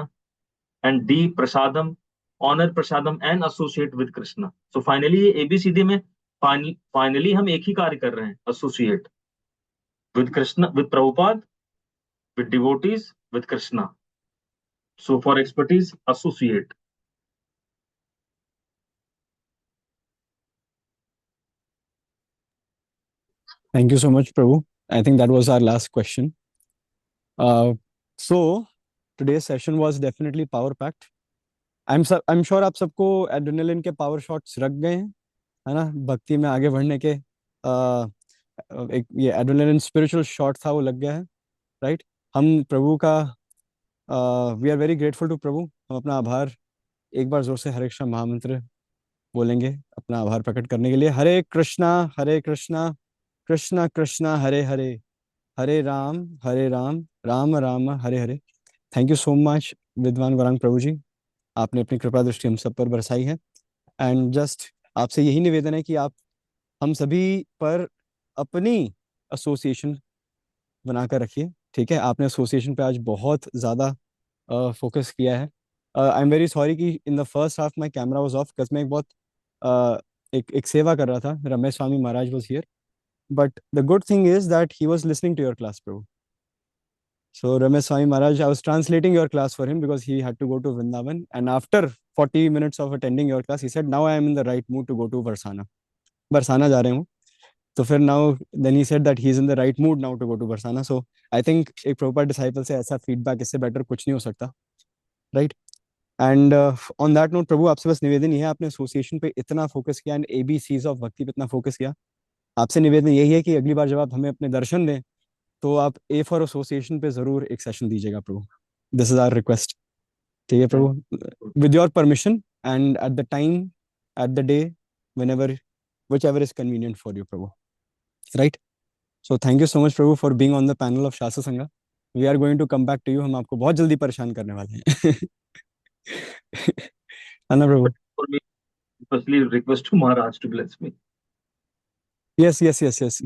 and D, prasadam, honor prasadam and associate with Krishna. So finally ये ABCD में finally हम एक ही कार्य कर रहे हैं, associate with Krishna, with Prabhupada, with devotees, with Krishna. So for expertise, associate.
Thank you so much, Prabhu. I think that was our last question. So today's session was definitely power packed. I'm sure आप सबको adrenaline के power shots रख गए हैं, है ना, भक्ति में आगे बढ़ने के. एक ये एड्रेनलिन स्पिरिचुअल शॉट था, वो लग गया है, राइट. हम प्रभु का we are very grateful to प्रभु. हम अपना आभार एक बार जोर से हरे कृष्णा महामंत्र बोलेंगे अपना आभार प्रकट करने के लिए. हरे कृष्णा कृष्णा कृष्णा हरे हरे, हरे Ram Ram Ram Hare Hare. Thank you so much विद्वान गौरांग प्रभु जी, आपने अपनी कृपा दृष्टि हम सब पर बरसाई है. एंड जस्ट आपसे यही निवेदन है कि आप हम सभी पर अपनी एसोसिएशन बनाकर रखिए, ठीक है. आपने एसोसिएशन पे आज बहुत ज़्यादा फोकस किया है. आई एम वेरी सॉरी कि in the first half my camera was off, because मैं एक सेवा कर रहा था. Ramesh Swami Maharaj was here, but the good thing is that he was listening to your class, प्रभु. So Ramesh Swami Maharaj, I was translating your class for him because he had to go to Vrindavan, and after 40 minutes of attending your class, he said, now I am in the right mood to go to Barsana. Barsana जा रहे हूँ. तो फिर now then he said that he is in the right mood now to go to Barsana. So I think एक proper disciple से ऐसा feedback, इससे better कुछ नहीं हो सकता, right. And on that note प्रभु, आपसे बस निवेदन ही है, आपने एसोसिएशन पे इतना फोकस किया एंड ABCs ऑफ भक्ति पे इतना फोकस किया. आपसे निवेदन यही है कि अगली बार जब आप हमें अपने दर्शन दें तो आप A फॉर एसोसिएशन पे जरूर एक सेशन दीजिएगा प्रभु. This is our request. ठीक है प्रभु, with your permission and at the time, at the day, whenever, whichever is convenient for you प्रभु, right? So thank you so much प्रभु for being on the panel of शास्त्र संगा. We are going to come back to you. हम आपको बहुत जल्दी परेशान करने वाले हैं. है ना प्रभु?
For me, especially request to Maharaj to bless me.
Yes, yes, yes, yes.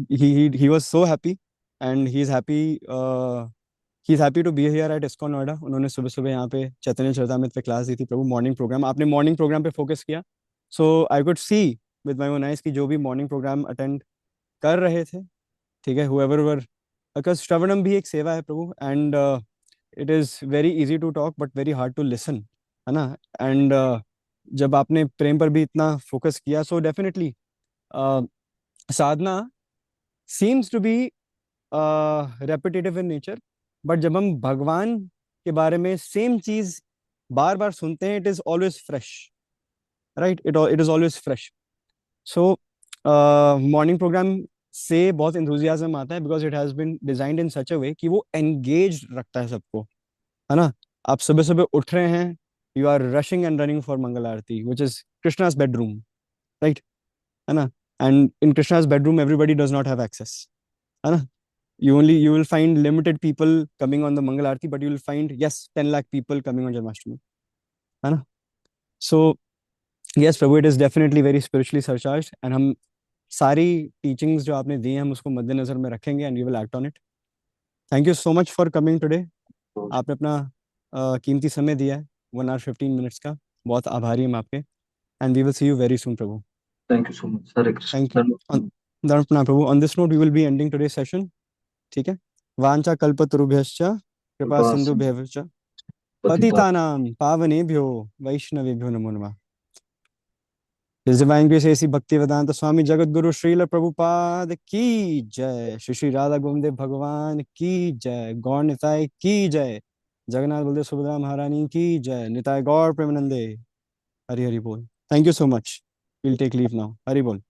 He was so happy, and he's happy. He's happy to be here at ISKCON Noida. उन्होंने सुबह सुबह यहाँ पे चैतन्य चरितामृत पे क्लास दी थी प्रभु, मॉर्निंग प्रोग्राम. आपने मॉर्निंग प्रोग्राम पे फोकस किया. So I could see with my own eyes कि जो भी मॉर्निंग प्रोग्राम अटेंड कर रहे थे, ठीक है, whoever were, बिकॉज श्रवणम भी एक सेवा है प्रभु, and it is very easy to talk but very hard to listen, है ना. एंड जब आपने प्रेम पर भी इतना फोकस किया, so definitely sadhana seems to be repetitive in nature, but जब हम भगवान के बारे में सेम चीज बार बार सुनते हैं, it is always fresh, right. It is always fresh. So morning program से बहुत इंथुजियाज्म आता है, because it has been designed in such a way कि वो एंगेज रखता है सबको, है ना. आप सुबह सुबह उठ रहे हैं, you are rushing and running for Mangal Aarti, which is Krishna's bedroom, right, है ना. And in Krishna's bedroom everybody does not have access, है ना. You will find limited people coming on the Mangal Aarti, but you will find, yes, 10 lakh people coming on Janmashtami, है ना. So yes Prabhu, it is definitely very spiritually surcharged, and हम सारी teachings जो आपने दी हैं हम उसको मद्देनजर में रखेंगे, and we will act on it. Thank you so much for coming today. आपने अपना कीमती समय दिया है, 1 hour 15 minutes का. बहुत आभारी हम आपके, and we will see you very soon Prabhu.
Thank you so much. Hare Krishna.
Thank you. धर्मपना Prabhu. On this note we will be ending today's session. ठीक है. वांछा कल्पतरुभ्यश्च कृपा सिंधुभ्यश्च पतितानां पावनेभ्यो वैष्णवेभ्यो नमो नमः. His Divine Grace A.C. Bhaktivedanta Swami Jagadguru Srila Prabhupada की जय. श्री श्री राधा गोविंद भगवान की जय. गौर निताय की जय. जगन्नाथ बलदेव सुभद्रा महारानी की जय. निताय गौर प्रेमानंदे. हरि हरि बोल. Thank you so much. We'll take leave now. Hari बोल.